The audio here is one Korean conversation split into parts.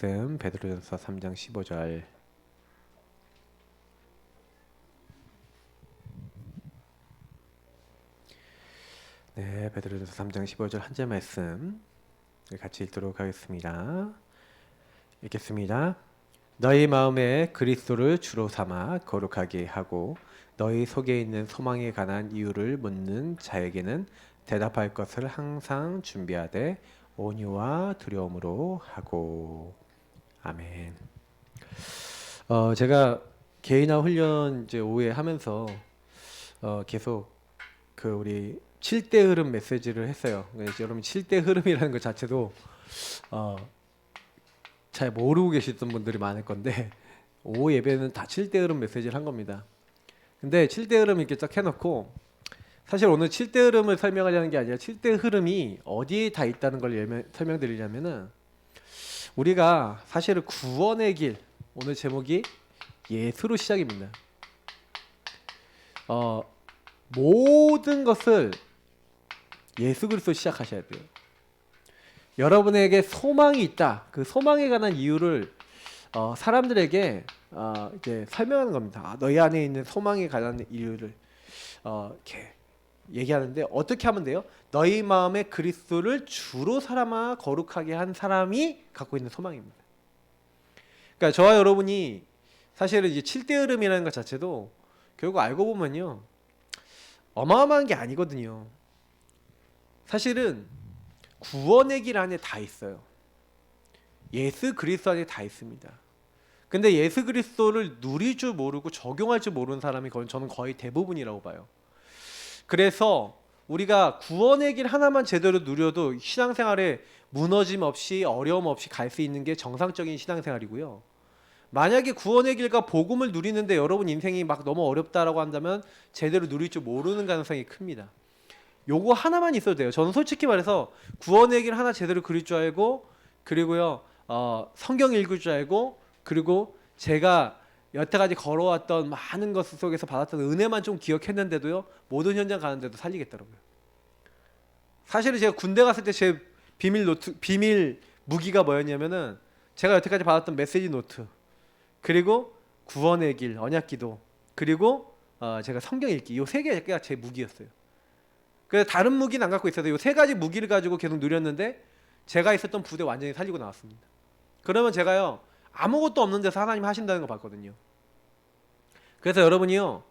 베드로전서 3장 15절. 네, 베드로전서 3장 15절 한 절 말씀 같이 읽도록 하겠습니다. 읽겠습니다. 너희 마음에 그리스도를 주로 삼아 거룩하게 하고 너희 속에 있는 소망에 관한 이유를 묻는 자에게는 대답할 것을 항상 준비하되 온유와 두려움으로 하고. 아멘. 제가 개인화 훈련 이제 오후에 하면서 계속 그 우리 7대 흐름 메시지를 했어요. 여러분 7대 흐름이라는 것 자체도 잘 모르고 계시던 분들이 많을 건데 오후 예배는 다 7대 흐름 메시지를 한 겁니다. 근데 7대 흐름 이렇게 딱 해놓고 사실 오늘 7대 흐름을 설명하려는 게 아니라 7대 흐름이 어디에 다 있다는 걸 설명드리려면은 우리가 사실은 구원의 길, 오늘 제목이 예수로 시작입니다. 모든 것을 예수 그리스도 시작하셔야 돼요. 여러분에게 소망이 있다. 그 소망에 관한 이유를 사람들에게 이제 설명하는 겁니다. 너희 안에 있는 소망에 관한 이유를 이렇게 얘기하는데 어떻게 하면 돼요? 너희 마음에 그리스도를 주로 삼아 거룩하게 한 사람이 갖고 있는 소망입니다. 그러니까 저와 여러분이 사실은 이제 7대 흐름이라는 것 자체도 결국 알고 보면요 어마어마한 게 아니거든요. 사실은 구원의 길 안에 다 있어요. 예수 그리스도 안에 다 있습니다. 근데 예수 그리스도를 누릴 줄 모르고 적용할 줄 모르는 사람이 저는 거의 대부분이라고 봐요. 그래서 우리가 구원의 길 하나만 제대로 누려도 신앙생활에 무너짐 없이 어려움 없이 갈 수 있는 게 정상적인 신앙생활이고요. 만약에 구원의 길과 복음을 누리는데 여러분 인생이 막 너무 어렵다라고 한다면 제대로 누릴 줄 모르는 가능성이 큽니다. 요거 하나만 있어도 돼요. 저는 솔직히 말해서 구원의 길 하나 제대로 그릴 줄 알고, 그리고요 성경 읽을 줄 알고, 그리고 제가 여태까지 걸어왔던 많은 것 속에서 받았던 은혜만 좀 기억했는데도요 모든 현장 가는데도 살리겠더라고요. 사실은 제가 군대 갔을 때 제 비밀 무기가 뭐였냐면은 제가 여태까지 받았던 메시지 노트, 그리고 구원의 길, 언약기도, 그리고 제가 성경 읽기, 요 세 개가 제 무기였어요. 그래서 다른 무기는 안 갖고 있어서 요 세 가지 무기를 가지고 계속 누렸는데 제가 있었던 부대 완전히 살리고 나왔습니다. 그러면 제가요 아무것도 없는 데서 하나님 하신다는 거 봤거든요. 그래서 여러분이요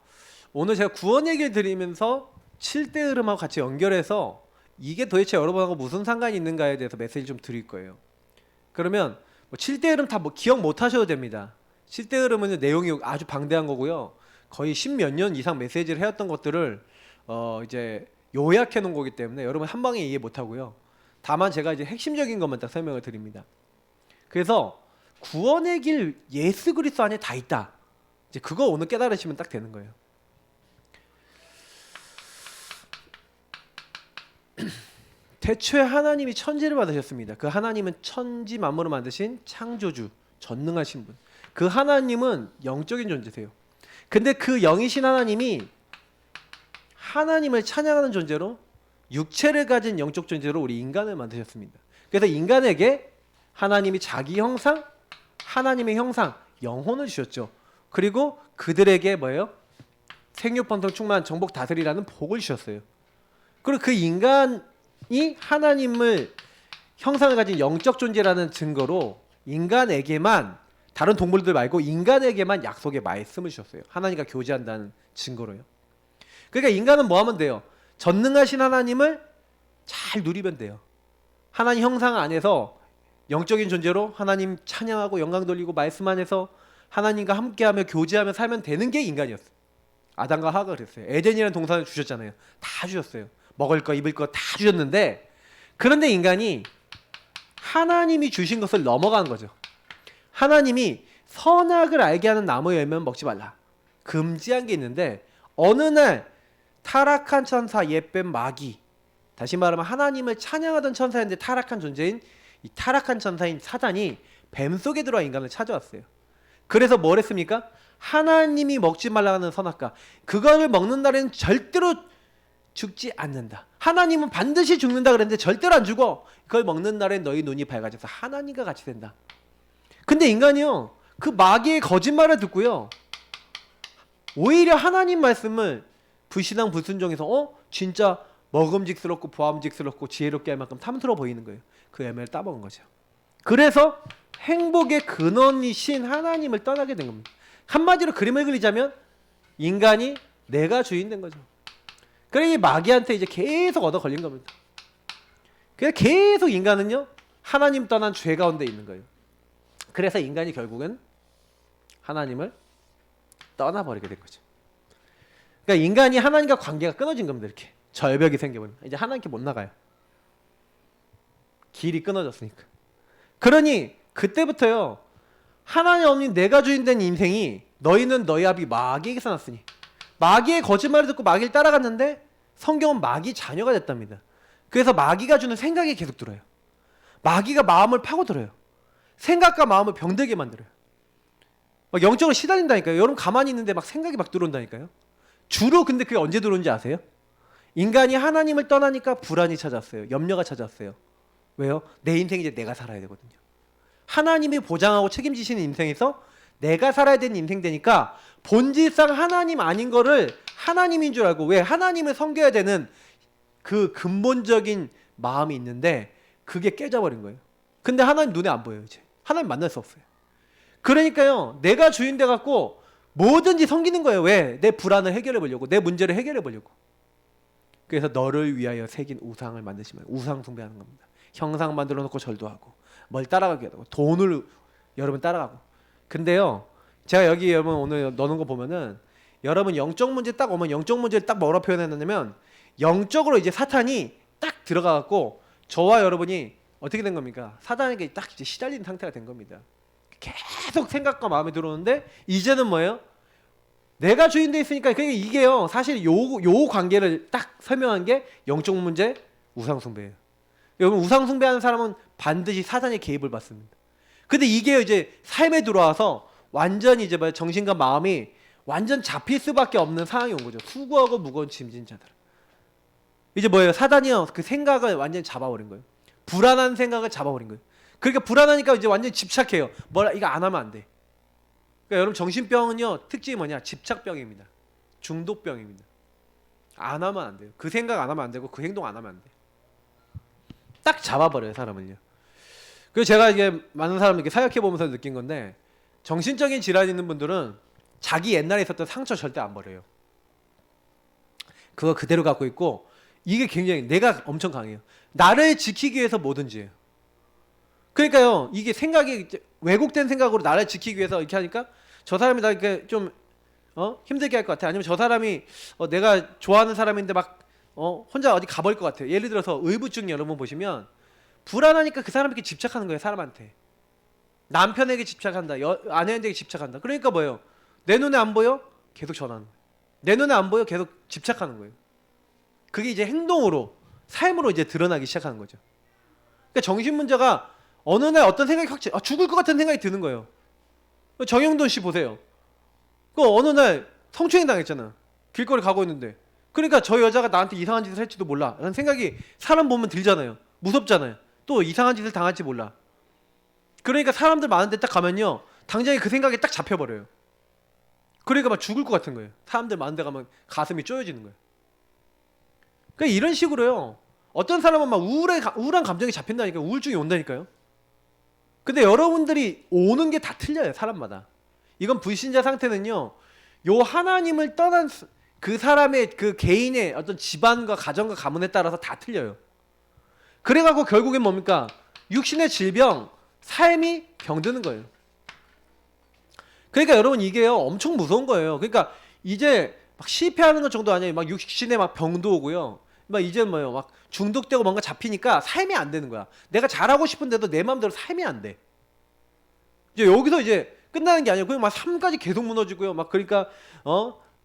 오늘 제가 구원의 길 드리면서 7대 흐름하고 같이 연결해서 이게 도대체 여러분하고 무슨 상관이 있는가에 대해서 메시지 좀 드릴 거예요. 그러면 7대 흐름 다 기억 못 하셔도 됩니다. 7대 흐름은 내용이 아주 방대한 거고요. 거의 10몇 년 이상 메시지를 해왔던 것들을 이제 요약해 놓은 거기 때문에 여러분 한 방에 이해 못 하고요. 다만 제가 이제 핵심적인 것만 딱 설명을 드립니다. 그래서 구원의 길 예수 그리스도 안에 다 있다. 이제 그거 오늘 깨달으시면 딱 되는 거예요. 태초에 하나님이 천지를 만드셨습니다. 그 하나님은 천지 만물을 만드신 창조주, 전능하신 분. 그 하나님은 영적인 존재세요. 근데 그 영이신 하나님이 하나님을 찬양하는 존재로 육체를 가진 영적 존재로 우리 인간을 만드셨습니다. 그래서 인간에게 하나님이 자기 형상, 하나님의 형상, 영혼을 주셨죠. 그리고 그들에게 뭐예요? 생육번성 충만 정복 다스리라는 복을 주셨어요. 그리고 그 인간이 하나님을 형상을 가진 영적 존재라는 증거로 인간에게만, 다른 동물들 말고 인간에게만 약속의 말씀을 주셨어요. 하나님과 교제한다는 증거로요. 그러니까 인간은 뭐 하면 돼요? 전능하신 하나님을 잘 누리면 돼요. 하나님 형상 안에서 영적인 존재로 하나님 찬양하고 영광 돌리고 말씀 안에서 하나님과 함께하며 교제하며 살면 되는 게 인간이었어요. 아담과 하와가 그랬어요. 에덴이라는 동산을 주셨잖아요. 다 주셨어요. 먹을 거 입을 거 다 주셨는데, 그런데 인간이 하나님이 주신 것을 넘어가는 거죠. 하나님이 선악을 알게 하는 나무의 열매는 먹지 말라 금지한 게 있는데, 어느 날 타락한 천사 옛뱀 마귀, 다시 말하면 하나님을 찬양하던 천사인데 타락한 존재인 이 타락한 천사인 사단이 뱀 속에 들어와 인간을 찾아왔어요. 그래서 뭘 했습니까? 하나님이 먹지 말라는 선악과 그거를 먹는 날에는 절대로 죽지 않는다. 하나님은 반드시 죽는다 그랬는데 절대로 안 죽어. 그걸 먹는 날에 너희 눈이 밝아져서 하나님과 같이 된다. 근데 인간이요, 그 마귀의 거짓말을 듣고요, 오히려 하나님 말씀을 불신앙 불순종해서 진짜 먹음직스럽고 보암직스럽고 지혜롭게 할 만큼 탐스러워 보이는 거예요. 그 열매를 따먹은 거죠. 그래서 행복의 근원이신 하나님을 떠나게 된 겁니다. 한마디로 그림을 그리자면 인간이 내가 주인 된 거죠. 그러니 마귀한테 이제 계속 얻어 걸린 겁니다. 그래서 계속 인간은요, 하나님 떠난 죄 가운데 있는 거예요. 그래서 인간이 결국은 하나님을 떠나버리게 된 거죠. 그러니까 인간이 하나님과 관계가 끊어진 겁니다. 이렇게 절벽이 생겨버리면 이제 하나님께 못 나가요. 길이 끊어졌으니까. 그러니 그때부터요, 하나님 없는 내가 주인 된 인생이 너희는 너희 아비 마귀에게서 났으니, 마귀의 거짓말을 듣고 마귀를 따라갔는데 성경은 마귀 자녀가 됐답니다. 그래서 마귀가 주는 생각이 계속 들어요. 마귀가 마음을 파고들어요. 생각과 마음을 병들게 만들어요. 막 영적으로 시달린다니까요. 여러분 가만히 있는데 막 생각이 막 들어온다니까요. 주로 근데 그게 언제 들어오는지 아세요? 인간이 하나님을 떠나니까 불안이 찾아왔어요. 염려가 찾아왔어요. 왜요? 내 인생 이제 내가 살아야 되거든요. 하나님이 보장하고 책임지시는 인생에서 내가 살아야 되는 인생 되니까 본질상 하나님 아닌 거를 하나님인 줄 알고, 왜? 하나님을 섬겨야 되는 그 근본적인 마음이 있는데 그게 깨져버린 거예요. 근데 하나님 눈에 안 보여요. 이제 하나님 만날 수 없어요. 그러니까요, 내가 주인 돼 갖고 뭐든지 섬기는 거예요. 왜? 내 불안을 해결해 보려고, 내 문제를 해결해 보려고. 그래서 너를 위하여 새긴 우상을 만드시면, 우상 숭배하는 겁니다. 형상 만들어 놓고 절도 하고, 뭘 따라가게 하고, 돈을 여러분 따라가고. 근데요, 제가 여기 여러분 오늘 넣는 거 보면은, 여러분 영적 문제 딱 오면 영적 문제를 딱 뭐라 표현했냐면, 영적으로 이제 사탄이 딱 들어가 갖고 저와 여러분이 어떻게 된 겁니까? 사단에게 딱 이제 시달린 상태가 된 겁니다. 계속 생각과 마음에 들어오는데 이제는 뭐예요? 내가 주인 돼 있으니까. 그러니까 이게요, 사실 요 관계를 딱 설명한 게 영적 문제, 우상 숭배예요. 여러분 우상 숭배하는 사람은 반드시 사단의 개입을 받습니다. 근데 이게 이제 삶에 들어와서 완전히 이제 뭐야, 정신과 마음이 완전 잡힐 수밖에 없는 상황이 온 거죠. 수고하고 무거운 짐진 자들. 이제 뭐예요? 사단이요, 그 생각을 완전히 잡아버린 거예요. 불안한 생각을 잡아버린 거예요. 그러니까 불안하니까 이제 완전히 집착해요. 뭐라 이거 안 하면 안 돼. 그러니까 여러분 정신병은요, 특징이 뭐냐? 집착병입니다. 중독병입니다. 안 하면 안 돼요. 그 생각 안 하면 안 되고 그 행동 안 하면 안 돼. 딱 잡아버려요, 사람을요. 그래서 제가 이게 많은 사람을 이렇게 사역해 보면서 느낀 건데, 정신적인 질환 있는 분들은 자기 옛날에 있었던 상처 절대 안 버려요. 그거 그대로 갖고 있고, 이게 굉장히 내가 엄청 강해요. 나를 지키기 위해서 뭐든지 해요. 그러니까요, 이게 생각이 왜곡된 생각으로 나를 지키기 위해서 이렇게 하니까 저 사람이 나 이렇게 좀 힘들게 할 것 같아. 아니면 저 사람이 내가 좋아하는 사람인데 막 혼자 어디 가버릴 것 같아. 예를 들어서 의부증 여러분 보시면 불안하니까 그 사람에게 집착하는 거예요. 사람한테. 남편에게 집착한다. 아내에게 집착한다. 그러니까 뭐예요? 내 눈에 안 보여? 계속 전화하는 거예요. 내 눈에 안 보여? 계속 집착하는 거예요. 그게 이제 행동으로, 삶으로 이제 드러나기 시작하는 거죠. 그러니까 정신 문제가 어느 날 어떤 생각이 확 죽을 것 같은 생각이 드는 거예요. 정영돈 씨 보세요. 그 어느 날 성추행 당했잖아. 길거리 가고 있는데. 그러니까 저 여자가 나한테 이상한 짓을 할지도 몰라 라는 생각이 사람 보면 들잖아요. 무섭잖아요. 또 이상한 짓을 당할지 몰라. 그러니까 사람들 많은 데 딱 가면요, 당장에 그 생각이 딱 잡혀버려요. 그러니까 막 죽을 것 같은 거예요. 사람들 많은 데 가면 가슴이 쪼여지는 거예요. 그러니까 이런 식으로요, 어떤 사람은 막 우울한 감정이 잡힌다니까요. 우울증이 온다니까요. 근데 여러분들이 오는 게 다 틀려요, 사람마다. 이건 불신자 상태는요, 요 하나님을 떠난 그 사람의 그 개인의 어떤 집안과 가정과 가문에 따라서 다 틀려요. 그래갖고 결국엔 뭡니까? 육신의 질병, 삶이 병드는 거예요. 그러니까 여러분 이게요, 엄청 무서운 거예요. 그러니까 이제 막 실패하는 것 정도 아니에요. 막 육신에 막 병도 오고요. 막 이제 뭐예요? 막 중독되고 뭔가 잡히니까 삶이 안 되는 거야. 내가 잘하고 싶은데도 내 마음대로 삶이 안 돼. 이제 여기서 이제 끝나는 게 아니에요. 그냥 막 삶까지 계속 무너지고요. 막 그러니까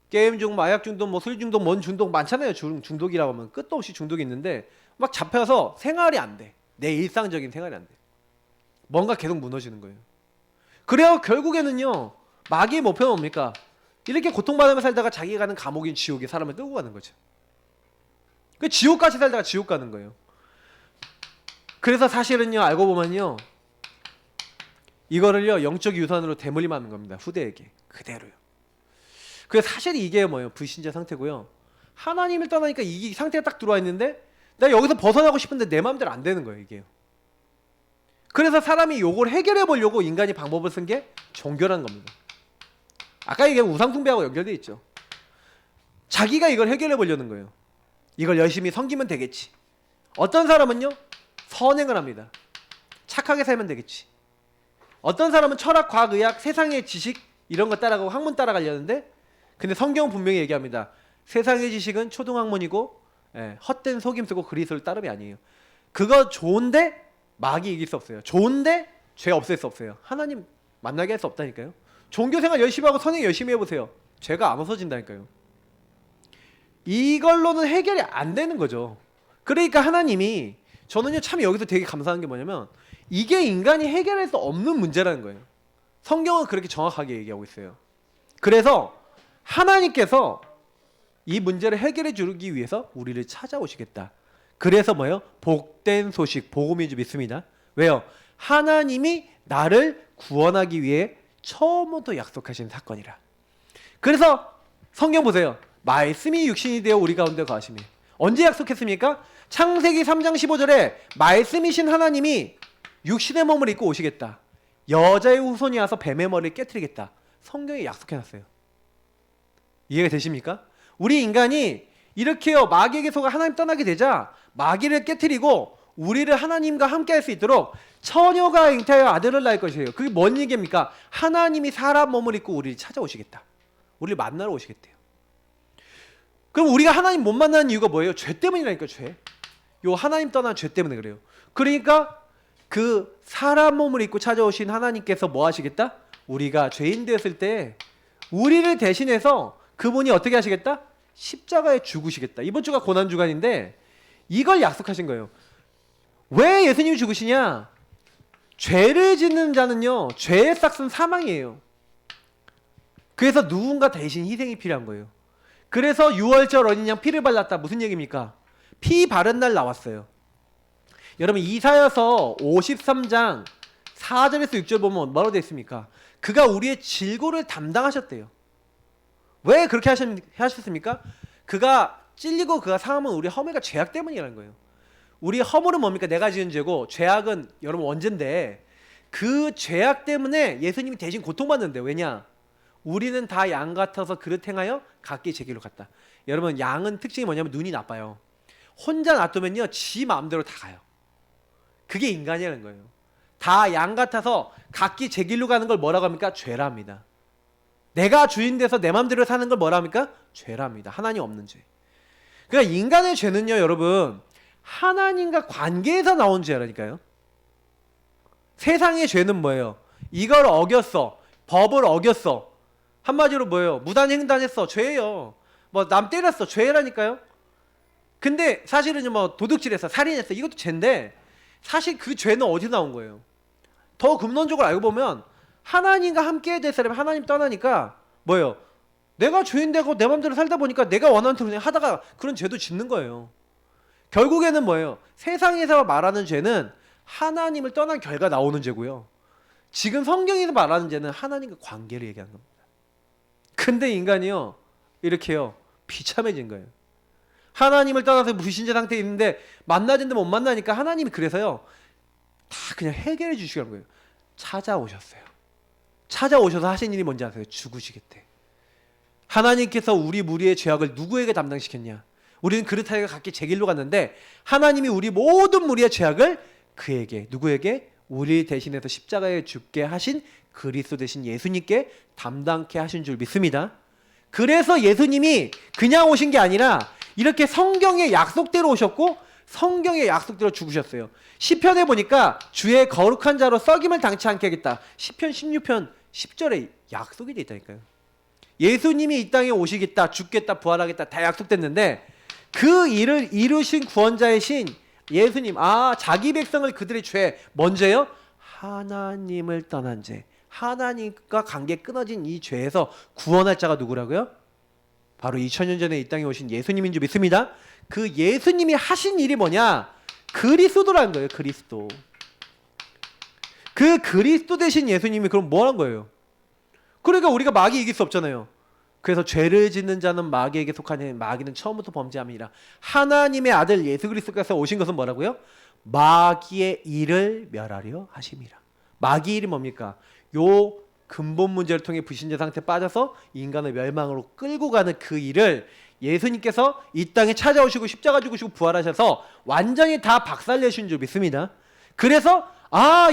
게임 중독, 마약 중독, 뭐 술 중독, 뭔 중독 많잖아요. 중독이라고 하면 끝도 없이 중독이 있는데 막 잡혀서 생활이 안 돼. 내 일상적인 생활이 안 돼. 뭔가 계속 무너지는 거예요. 그래야 결국에는요, 마귀의 목표는 뭡니까? 이렇게 고통받으며 살다가 자기가 가는 감옥인 지옥에 사람을 끌고 가는 거죠. 그 지옥같이 살다가 지옥 가는 거예요. 그래서 사실은요, 알고 보면요, 이거를요 영적 유산으로 대물림하는 겁니다. 후대에게 그대로요. 그래서 사실 이게 뭐예요? 불신자 상태고요. 하나님을 떠나니까 이 상태가 딱 들어와 있는데 나 여기서 벗어나고 싶은데 내 마음대로 안 되는 거예요. 이게요. 그래서 사람이 요걸 해결해 보려고 인간이 방법을 쓴 게 종교라는 겁니다. 아까 얘기한 우상숭배하고 연결돼 있죠. 자기가 이걸 해결해 보려는 거예요. 이걸 열심히 섬기면 되겠지. 어떤 사람은요 선행을 합니다. 착하게 살면 되겠지. 어떤 사람은 철학, 과학, 의학, 세상의 지식 이런 거 따라가고 학문 따라가려는데 근데 성경은 분명히 얘기합니다. 세상의 지식은 초등학문이고 헛된 속임수고 그리스도를 따름이 아니에요. 그거 좋은데 마귀 이길 수 없어요. 좋은데 죄 없앨 수 없어요. 하나님 만나게 할 수 없다니까요. 종교생활 열심히 하고 선행 열심히 해보세요. 죄가 안 없어진다니까요. 이걸로는 해결이 안 되는 거죠. 그러니까 하나님이 저는요 참 여기서 되게 감사한 게 뭐냐면 이게 인간이 해결할 수 없는 문제라는 거예요. 성경은 그렇게 정확하게 얘기하고 있어요. 그래서 하나님께서 이 문제를 해결해 주기 위해서 우리를 찾아오시겠다. 그래서 뭐예요? 복된 소식, 복음인 줄 믿습니다. 왜요? 하나님이 나를 구원하기 위해 처음부터 약속하신 사건이라. 그래서 성경 보세요. 말씀이 육신이 되어 우리 가운데 거하시니. 언제 약속했습니까? 창세기 3장 15절에 말씀이신 하나님이 육신의 몸을 입고 오시겠다. 여자의 후손이 와서 뱀의 머리를 깨트리겠다. 성경에 약속해놨어요. 이해가 되십니까? 우리 인간이 이렇게요 마귀에게 속아 하나님 떠나게 되자 마귀를 깨트리고 우리를 하나님과 함께 할 수 있도록 처녀가 잉태하여 아들을 낳을 것이에요. 그게 뭔 얘기입니까? 하나님이 사람 몸을 입고 우리를 찾아오시겠다. 우리를 만나러 오시겠대요. 그럼 우리가 하나님 못 만나는 이유가 뭐예요? 죄 때문이라니까. 죄. 요 하나님 떠난 죄 때문에 그래요. 그러니까 그 사람 몸을 입고 찾아오신 하나님께서 뭐 하시겠다? 우리가 죄인 되었을 때 우리를 대신해서 그분이 어떻게 하시겠다? 십자가에 죽으시겠다. 이번 주가 고난주간인데 이걸 약속하신 거예요. 왜 예수님이 죽으시냐? 죄를 짓는 자는요 죄의 싹은 사망이에요. 그래서 누군가 대신 희생이 필요한 거예요. 그래서 유월절 어린 양 피를 발랐다. 무슨 얘기입니까? 피 바른 날 나왔어요. 여러분 이사야서 53장 4절에서 6절 보면 뭐라고 되어 있습니까? 그가 우리의 질고를 담당하셨대요. 왜 그렇게 하셨습니까? 그가 찔리고 그가 상함은 우리 허물과 죄악 때문이라는 거예요. 우리 허물은 뭡니까? 내가 지은 죄고 죄악은 여러분 원죄인데 그 죄악 때문에 예수님이 대신 고통받는데 왜냐? 우리는 다 양 같아서 그릇 행하여 각기 제 길로 갔다. 여러분 양은 특징이 뭐냐면 눈이 나빠요. 혼자 놔두면요 지 마음대로 다 가요. 그게 인간이라는 거예요. 다 양 같아서 각기 제 길로 가는 걸 뭐라고 합니까? 죄라 합니다. 내가 주인 돼서 내 마음대로 사는 걸 뭐라 합니까? 죄라 합니다. 하나님 없는 죄. 그러니까 인간의 죄는요 여러분 하나님과 관계에서 나온 죄라니까요. 세상의 죄는 뭐예요? 이걸 어겼어. 법을 어겼어. 한마디로 뭐예요? 무단횡단했어. 죄예요. 뭐 남 때렸어. 죄라니까요. 근데 사실은 뭐 도둑질했어. 살인했어. 이것도 죄인데 사실 그 죄는 어디서 나온 거예요? 더 근본적으로 알고 보면 하나님과 함께 될 사람이 하나님 떠나니까 뭐예요? 내가 죄인 되고 내 마음대로 살다 보니까 내가 원하는 대로 그냥 하다가 그런 죄도 짓는 거예요. 결국에는 뭐예요? 세상에서 말하는 죄는 하나님을 떠난 결과 나오는 죄고요. 지금 성경에서 말하는 죄는 하나님과 관계를 얘기하는 겁니다. 근데 인간이요 이렇게요 비참해진 거예요. 하나님을 떠나서 불신자 상태에 있는데 만나는데 못 만나니까 하나님이 그래서요 다 그냥 해결해 주시라는 거예요. 찾아오셨어요. 찾아오셔서 하신 일이 뭔지 아세요? 죽으시겠대. 하나님께서 우리 무리의 죄악을 누구에게 담당시켰냐? 우리는 그릇하여가 각기 제 길로 갔는데 하나님이 우리 모든 무리의 죄악을 그에게 누구에게? 우리 대신해서 십자가에 죽게 하신 그리스도 대신 예수님께 담당케 하신 줄 믿습니다. 그래서 예수님이 그냥 오신 게 아니라 이렇게 성경의 약속대로 오셨고 성경의 약속대로 죽으셨어요. 시편에 보니까 주의 거룩한 자로 썩임을 당치 않게 하겠다. 시편 16편 10절에 약속이 돼 있다니까요. 예수님이 이 땅에 오시겠다, 죽겠다, 부활하겠다 다 약속됐는데 그 일을 이루신 구원자의 신 예수님, 자기 백성을 그들의 죄 먼저요? 하나님을 떠난 죄, 하나님과 관계 끊어진 이 죄에서 구원할 자가 누구라고요? 바로 2000년 전에 이 땅에 오신 예수님인 줄 믿습니다. 그 예수님이 하신 일이 뭐냐? 그리스도라는 거예요. 그리스도. 그 그리스도 되신 예수님이 그럼 뭐 한 거예요? 그러니까 우리가 마귀 이길 수 없잖아요. 그래서 죄를 짓는 자는 마귀에게 속하니 마귀는 처음부터 범죄함이라. 하나님의 아들 예수 그리스도께서 오신 것은 뭐라고요? 마귀의 일을 멸하려 하심이라. 마귀 일이 뭡니까? 요 근본 문제를 통해 불신자 상태에 빠져서 인간을 멸망으로 끌고 가는 그 일을 예수님께서 이 땅에 찾아오시고 십자가 죽으시고 부활하셔서 완전히 다 박살내신 줄 믿습니다. 그래서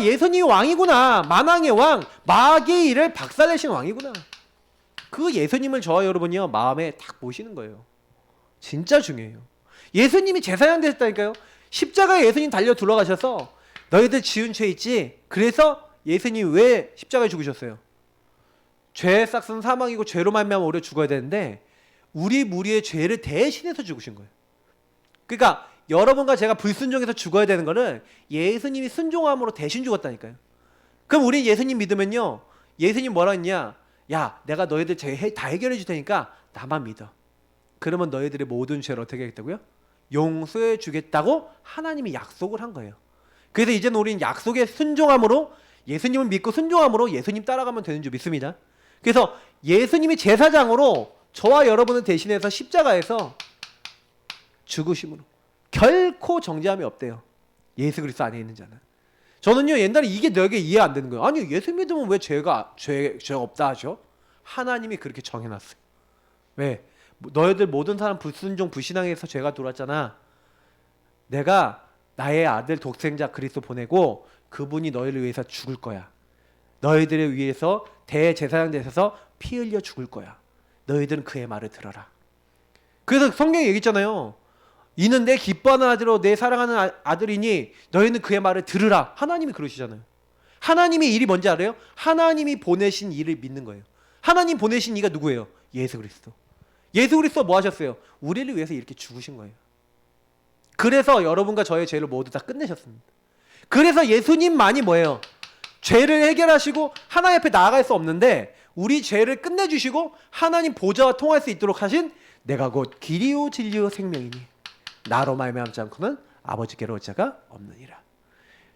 예수님이 왕이구나. 만왕의 왕, 마귀의 일을 박살내신 왕이구나. 그 예수님을 저와 여러분이요 마음에 딱 모시는 거예요. 진짜 중요해요. 예수님이 제사장 되셨다니까요. 십자가에 예수님 달려 들어가셔서 너희들 지은 죄 있지? 그래서 예수님이 왜 십자가에 죽으셨어요? 죄의 싹은 사망이고 죄로 말미암아 우리가 죽어야 되는데 우리 무리의 죄를 대신해서 죽으신 거예요. 그러니까 여러분과 제가 불순종해서 죽어야 되는 거는 예수님이 순종함으로 대신 죽었다니까요. 그럼 우리 예수님 믿으면요 예수님 뭐라 했냐? 야, 내가 너희들 죄 다 해결해 줄 테니까 나만 믿어. 그러면 너희들의 모든 죄를 어떻게 하겠다고요? 용서해 주겠다고 하나님이 약속을 한 거예요. 그래서 이제는 우리는 약속에 순종함으로 예수님을 믿고 순종함으로 예수님 따라가면 되는 줄 믿습니다. 그래서 예수님이 제사장으로 저와 여러분을 대신해서 십자가에서 죽으심으로 결코 정죄함이 없대요. 예수 그리스도 안에 있는 자는. 저는요 옛날에 이게 되게 이해 안 되는 거예요. 아니 예수 믿으면 왜 죄가 없다 하죠? 하나님이 그렇게 정해놨어요. 왜? 너희들 모든 사람 불순종 불신앙에서 죄가 들어왔잖아. 내가 나의 아들 독생자 그리스도 보내고 그분이 너희를 위해서 죽을 거야. 너희들을 위해서 대제사장 되셔서 피 흘려 죽을 거야. 너희들은 그의 말을 들어라. 그래서 성경에 얘기했잖아요. 이는 내 기뻐하는 아들로 내 사랑하는 아들이니 너희는 그의 말을 들으라. 하나님이 그러시잖아요. 하나님의 일이 뭔지 알아요? 하나님이 보내신 일을 믿는 거예요. 하나님 보내신 이가 누구예요? 예수 그리스도. 예수 그리스도 뭐 하셨어요? 우리를 위해서 이렇게 죽으신 거예요. 그래서 여러분과 저의 죄를 모두 다 끝내셨습니다. 그래서 예수님만이 뭐예요? 죄를 해결하시고 하나님 앞에 나아갈 수 없는데 우리 죄를 끝내주시고 하나님 보좌와 통할 수 있도록 하신 내가 곧 길이요 진리요 생명이니 나로 말미암지 않고는 아버지께로 올 자가 없느니라.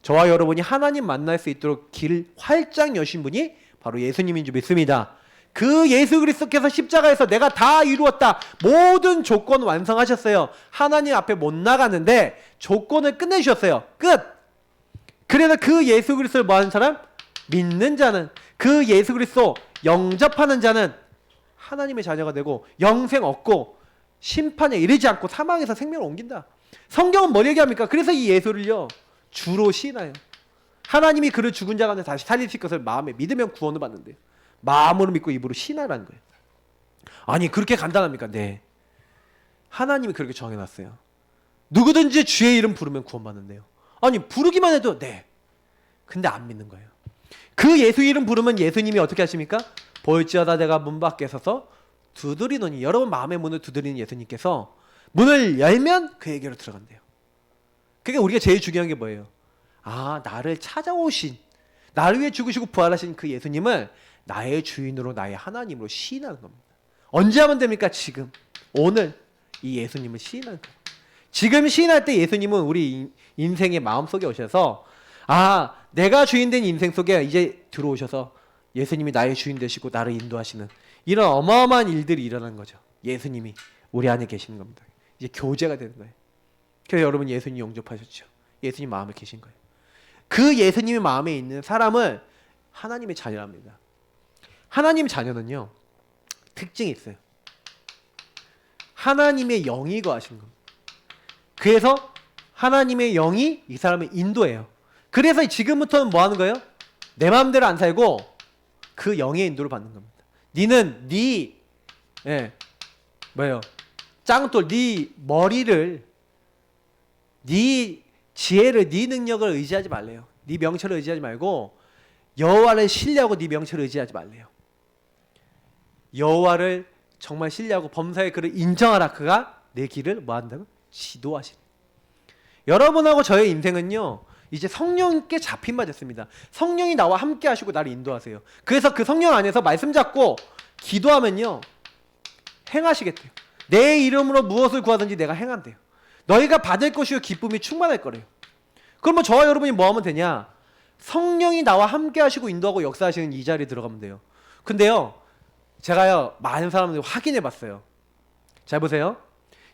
저와 여러분이 하나님 만날 수 있도록 길 활짝 여신 분이 바로 예수님인 줄 믿습니다. 그 예수 그리스도께서 십자가에서 내가 다 이루었다. 모든 조건 완성하셨어요. 하나님 앞에 못 나갔는데 조건을 끝내주셨어요. 끝! 그래서 그 예수 그리스도를 뭐 하는 사람? 믿는 자는, 그 예수 그리스도 영접하는 자는 하나님의 자녀가 되고 영생 얻고 심판에 이르지 않고 사망에서 생명을 옮긴다. 성경은 뭘 얘기합니까? 그래서 이 예수를요 주로 시인해요. 하나님이 그를 죽은 자 가운데 다시 살리실 것을 마음에 믿으면 구원을 받는데요. 마음으로 믿고 입으로 신하라는 거예요. 아니 그렇게 간단합니까? 네. 하나님이 그렇게 정해놨어요. 누구든지 주의 이름 부르면 구원받는데요. 아니 부르기만 해도 네. 근데 안 믿는 거예요. 그 예수 이름 부르면 예수님이 어떻게 하십니까? 볼지어다 내가 문 밖에 서서 두드리노니, 여러분 마음의 문을 두드리는 예수님께서 문을 열면 그에게로 들어간대요. 그러니까 우리가 제일 중요한 게 뭐예요? 나를 찾아오신, 나를 위해 죽으시고 부활하신 그 예수님을 나의 주인으로 나의 하나님으로 시인하는 겁니다. 언제 하면 됩니까? 지금 오늘 이 예수님을 시인하는 거예요. 지금 시인할 때 예수님은 우리 인생의 마음속에 오셔서 내가 주인된 인생 속에 이제 들어오셔서 예수님이 나의 주인 되시고 나를 인도하시는 이런 어마어마한 일들이 일어나는 거죠. 예수님이 우리 안에 계시는 겁니다. 이제 교제가 되는 거예요. 그래서 여러분 예수님 영접하셨죠. 예수님 마음에 계신 거예요. 그 예수님의 마음에 있는 사람을 하나님의 자녀랍니다. 하나님 자녀는요 특징이 있어요. 하나님의 영이 거하신 겁니다. 그래서 하나님의 영이 이 사람을 인도해요. 그래서 지금부터는 뭐 하는 거예요? 내 마음대로 안 살고 그 영의 인도를 받는 겁니다. 니는 짱돌 네 머리를, 네 지혜를, 네 능력을 의지하지 말래요. 네 명철을 의지하지 말고 여호와를 신뢰하고 네 명철을 의지하지 말래요. 여호와를 정말 신뢰하고 범사에 그를 인정하라. 그가 내 길을 뭐 한다고? 지도하시네. 여러분하고 저의 인생은요 이제 성령께 잡힌 바 됐습니다. 성령이 나와 함께 하시고 나를 인도하세요. 그래서 그 성령 안에서 말씀 잡고 기도하면요 행하시겠대요. 내 이름으로 무엇을 구하든지 내가 행한대요. 너희가 받을 것이요 기쁨이 충만할 거래요. 그러면 저와 여러분이 뭐 하면 되냐? 성령이 나와 함께 하시고 인도하고 역사하시는 이 자리에 들어가면 돼요. 근데요, 제가요 많은 사람들이 확인해 봤어요. 잘 보세요.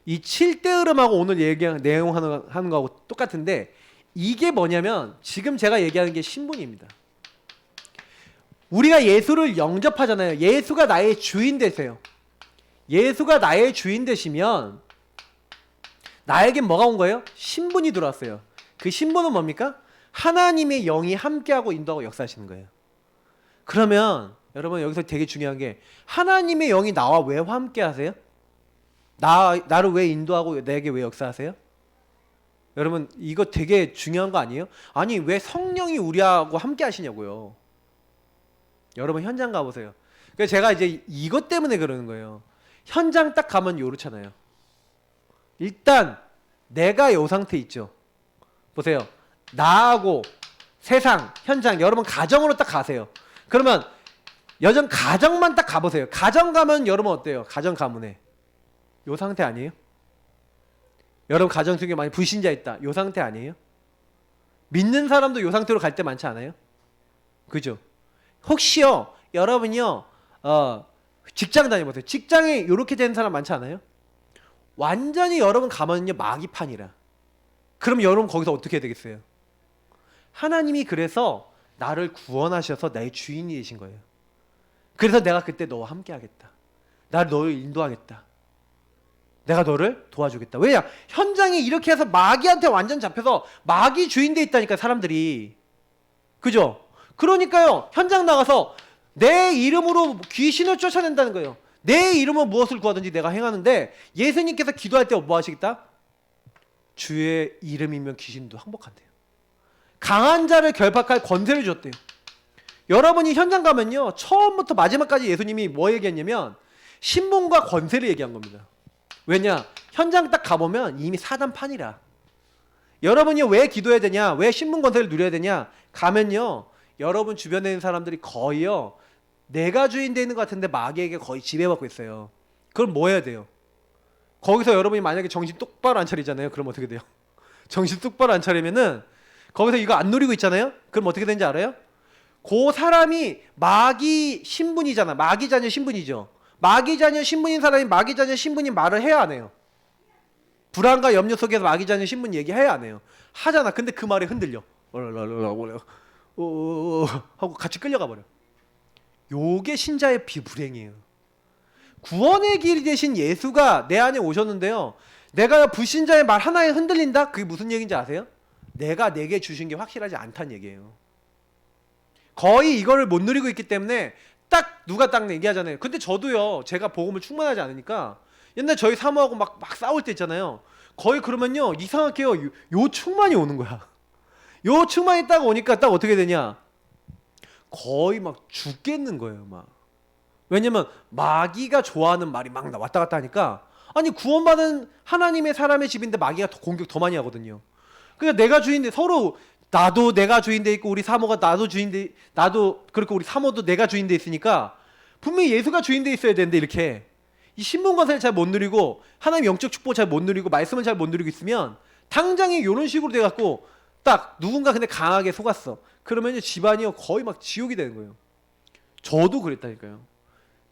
이 7대 흐름하고 오늘 얘기한 내용 하는 거하고 똑같은데, 이게 뭐냐면 지금 제가 얘기하는 게 신분입니다. 우리가 예수를 영접하잖아요. 예수가 나의 주인 되세요. 예수가 나의 주인 되시면 나에게 뭐가 온 거예요? 신분이 들어왔어요. 그 신분은 뭡니까? 하나님의 영이 함께하고 인도하고 역사하시는 거예요. 그러면 여러분 여기서 되게 중요한 게, 하나님의 영이 나와 왜 함께 하세요? 나를 왜 인도하고 내게 왜 역사하세요? 여러분 이거 되게 중요한 거 아니에요? 아니 왜 성령이 우리하고 함께 하시냐고요. 여러분 현장 가보세요. 그래서 제가 이제 이것 때문에 그러는 거예요. 현장 딱 가면 요렇잖아요. 일단 내가 요 상태 있죠. 보세요. 나하고 세상, 현장, 여러분 가정으로 딱 가세요. 그러면 여전 가정만 딱 가보세요. 가정 가면 여러분 어때요? 가정 가문에 요 상태 아니에요? 여러분 가정 중에 많이 불신자 있다, 요 상태 아니에요? 믿는 사람도 요 상태로 갈 때 많지 않아요? 그죠? 혹시요 여러분이요 직장 다녀보세요. 직장에 요렇게 된 사람 많지 않아요? 완전히 여러분 가면요 마귀판이라. 그럼 여러분 거기서 어떻게 해야 되겠어요? 하나님이 그래서 나를 구원하셔서 나의 주인이 되신 거예요. 그래서 내가 그때 너와 함께 하겠다, 너를 인도하겠다, 내가 너를 도와주겠다. 왜냐? 현장에 이렇게 해서 마귀한테 완전 잡혀서 마귀 주인 돼 있다니까 사람들이. 그죠? 그러니까요 현장 나가서 내 이름으로 귀신을 쫓아낸다는 거예요. 내 이름으로 무엇을 구하든지 내가 행하는데, 예수님께서 기도할 때 뭐 하시겠다? 주의 이름이면 귀신도 항복한대요. 강한 자를 결박할 권세를 줬대요. 여러분이 현장 가면요 처음부터 마지막까지 예수님이 뭐 얘기했냐면 신분과 권세를 얘기한 겁니다. 왜냐? 현장 딱 가보면 이미 사단판이라. 여러분이 왜 기도해야 되냐, 왜 신분 권세를 누려야 되냐, 가면요 여러분 주변에 있는 사람들이 거의요 내가 주인 되는 것 같은데 마귀에게 거의 지배받고 있어요. 그럼 뭐 해야 돼요? 거기서 여러분이 만약에 정신 똑바로 안 차리잖아요. 그럼 어떻게 돼요? 정신 똑바로 안 차리면은 거기서 이거 안 누리고 있잖아요. 그럼 어떻게 되는지 알아요? 그 사람이 마귀 신분이잖아. 마귀 자녀 신분이죠. 마귀 자녀 신분인 사람이 마귀 자녀 신분인 말을 해야 안 해요? 불안과 염려 속에서 마귀 자녀 신분 얘기해야 안 해요? 하잖아. 근데 그 말에 흔들려. 하고 같이 끌려가 버려. 요게 신자의 비불행이에요. 구원의 길이 되신 예수가 내 안에 오셨는데요, 내가 불신자의 말 하나에 흔들린다? 그게 무슨 얘기인지 아세요? 내가 내게 주신 게 확실하지 않다는 얘기예요. 거의 이거를 못 누리고 있기 때문에 누가 딱 얘기하잖아요. 근데 저도요 제가 복음을 충만하지 않으니까 옛날 저희 사모하고 막 싸울 때 있잖아요. 거의 그러면요 이상하게요 요 충만이 오는 거야. 요 충만이 딱 오니까 딱 어떻게 되냐, 거의 막 죽겠는 거예요. 막. 왜냐면 마귀가 좋아하는 말이 막 왔다 갔다 하니까, 아니 구원받은 하나님의 사람의 집인데 마귀가 공격 더 많이 하거든요. 그러니까 내가 주인데 서로, 나도 내가 주인돼 있고 우리 사모가 나도 주인돼, 나도 그렇고 우리 사모도 내가 주인돼 있으니까 분명히 예수가 주인돼 있어야 되는데, 이렇게 이 신분 권세를 잘 못 누리고 하나님 영적 축복 잘 못 누리고 말씀을 잘 못 누리고 있으면 당장에 이런 식으로 돼갖고 딱 누군가 근데 강하게 속았어. 그러면 집안이요 거의 막 지옥이 되는 거예요. 저도 그랬다니까요.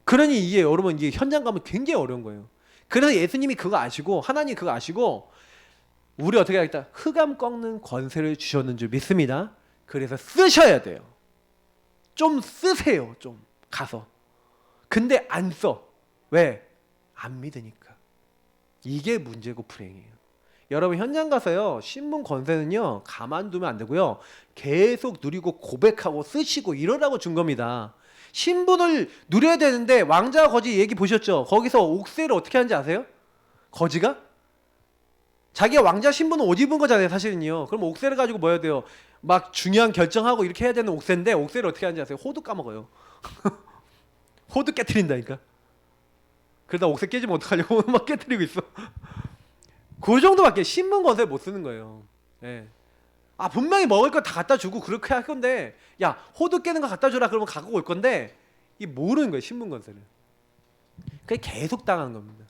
그러니 이게 여러분 이게 현장 가면 굉장히 어려운 거예요. 그래서 예수님이 그거 아시고 하나님 그거 아시고 우리 어떻게 하겠다? 흑암 꺾는 권세를 주셨는 줄 믿습니다. 그래서 쓰셔야 돼요. 좀 쓰세요. 좀 가서. 근데 안 써. 왜? 안 믿으니까. 이게 문제고 불행이에요. 여러분 현장 가서요 신분 권세는요 가만두면 안 되고요, 계속 누리고 고백하고 쓰시고 이러라고 준 겁니다. 신분을 누려야 되는데 왕자와 거지 얘기 보셨죠? 거기서 옥새를 어떻게 하는지 아세요? 거지가? 자기가 왕자 신분을 옷 입은 거잖아요 사실은요. 그럼 옥새를 가지고 뭐 해야 돼요? 막 중요한 결정하고 이렇게 해야 되는 옥새인데 옥새를 어떻게 하는지 아세요? 호두 까먹어요. 호두 깨트린다니까. 그러다 옥새 깨지면 어떡하려고 막 깨트리고 있어. 그 정도밖에 신분 권세를 못 쓰는 거예요. 예. 아 분명히 먹을 거 다 갖다 주고 그렇게 할 건데, 야 호두 깨는 거 갖다 주라 그러면 갖고 올 건데, 이 모르는 거예요 신분 권세를. 그게 계속 당하는 겁니다.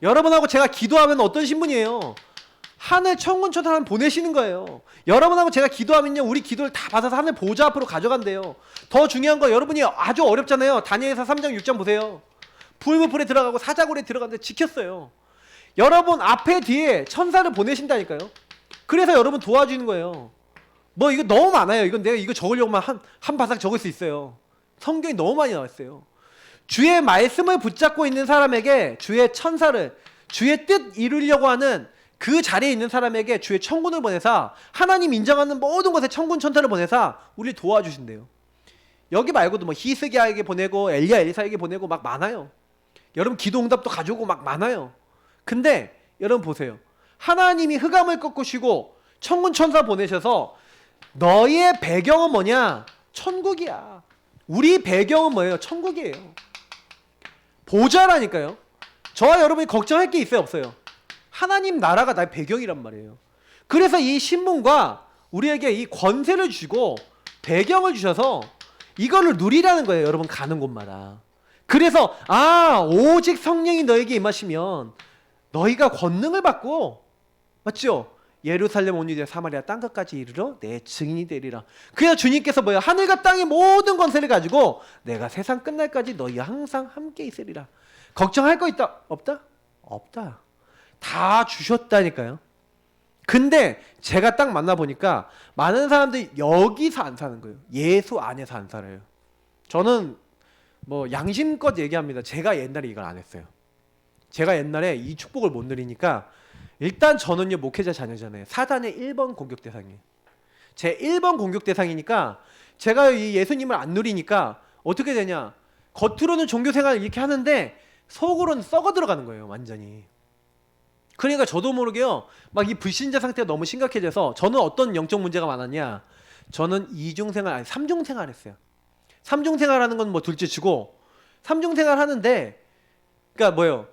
여러분하고 제가 기도하면 어떤 신분이에요? 하늘 천군 천사를 보내시는 거예요. 여러분하고 제가 기도하면요, 우리 기도를 다 받아서 하늘 보좌 앞으로 가져간대요. 더 중요한 거, 여러분이 아주 어렵잖아요. 다니엘서 3장 6장 보세요. 불무불에 들어가고 사자굴에 들어갔는데 지켰어요. 여러분 앞에 뒤에 천사를 보내신다니까요. 그래서 여러분 도와주는 거예요. 뭐 이거 너무 많아요. 이건 내가 이거 적으려고만 한 바닥 적을 수 있어요. 성경이 너무 많이 나왔어요. 주의 말씀을 붙잡고 있는 사람에게 주의 천사를, 주의 뜻 이루려고 하는 그 자리에 있는 사람에게 주의 천군을 보내사, 하나님 인정하는 모든 것에 천군 천사를 보내사 우리를 도와주신대요. 여기 말고도 뭐 히스기야에게 보내고 엘리야 엘리사에게 보내고 막 많아요. 여러분 기도 응답도 가져오고 막 많아요. 근데 여러분 보세요. 하나님이 흑암을 꺾으시고 천군 천사 보내셔서 너희의 배경은 뭐냐? 천국이야. 우리 배경은 뭐예요? 천국이에요. 보좌라니까요. 저와 여러분이 걱정할 게 있어요, 없어요? 하나님 나라가 나의 배경이란 말이에요. 그래서 이 신분과 우리에게 이 권세를 주시고 배경을 주셔서 이거를 누리라는 거예요, 여러분 가는 곳마다. 그래서 오직 성령이 너에게 임하시면 너희가 권능을 받고, 맞죠? 예루살렘 온 유대 사마리아 땅끝까지 이르러 내 증인이 되리라. 그래서 주님께서 뭐예요? 하늘과 땅의 모든 권세를 가지고 내가 세상 끝날까지 너희와 항상 함께 있으리라. 걱정할 거 있다? 없다? 없다. 다 주셨다니까요. 근데 제가 딱 만나보니까 많은 사람들이 여기서 안 사는 거예요. 예수 안에서 안 살아요. 저는 뭐 양심껏 얘기합니다. 제가 옛날에 이걸 안 했어요. 제가 옛날에 이 축복을 못 누리니까, 일단 저는요 목회자 자녀잖아요. 사단의 1번 공격 대상이에요. 제 1번 공격 대상이니까 제가 이 예수님을 안 누리니까 어떻게 되냐, 겉으로는 종교생활을 이렇게 하는데 속으로는 썩어 들어가는 거예요, 완전히. 그러니까 저도 모르게요 막 이 불신자 상태가 너무 심각해져서, 저는 어떤 영적 문제가 많았냐, 저는 이중생활 아니 삼중생활 했어요. 삼중생활 하는 건 뭐 둘째 치고, 삼중생활 하는데 그러니까 뭐예요,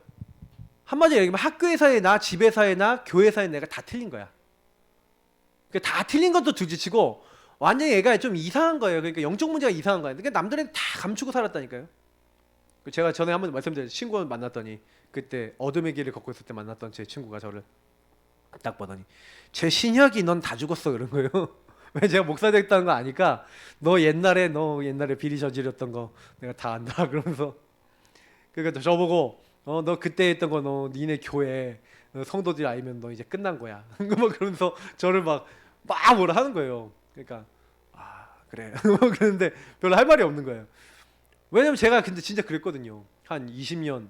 한마디로 얘기하면 학교에서의 나, 집에서의 나, 교회에서의 내가 다 틀린 거야. 그러니까 다 틀린 것도 둘째치고 완전히 얘가 좀 이상한 거예요. 그러니까 영적 문제가 이상한 거예요. 그러니까 남들은 다 감추고 살았다니까요. 제가 전에 한번 말씀드렸죠. 친구 만났더니, 그때 어둠의 길을 걷고 있을 때 만났던 제 친구가 저를 딱 보더니 제 신혁이 넌 다 죽었어 그런 거예요. 왜 제가 목사 됐다는 거 아니까 너 옛날에 비리 저질렀던 거 내가 다 안다 그러면서, 그러니까 저보고 너 그때 했던 거 너 니네 교회 성도들이 알면 너 이제 끝난 거야. 뭐 그러면서 저를 막 뭐라 하는 거예요. 그러니까 그래. 그런데 별로 할 말이 없는 거예요. 왜냐면 제가 근데 진짜 그랬거든요. 한 20년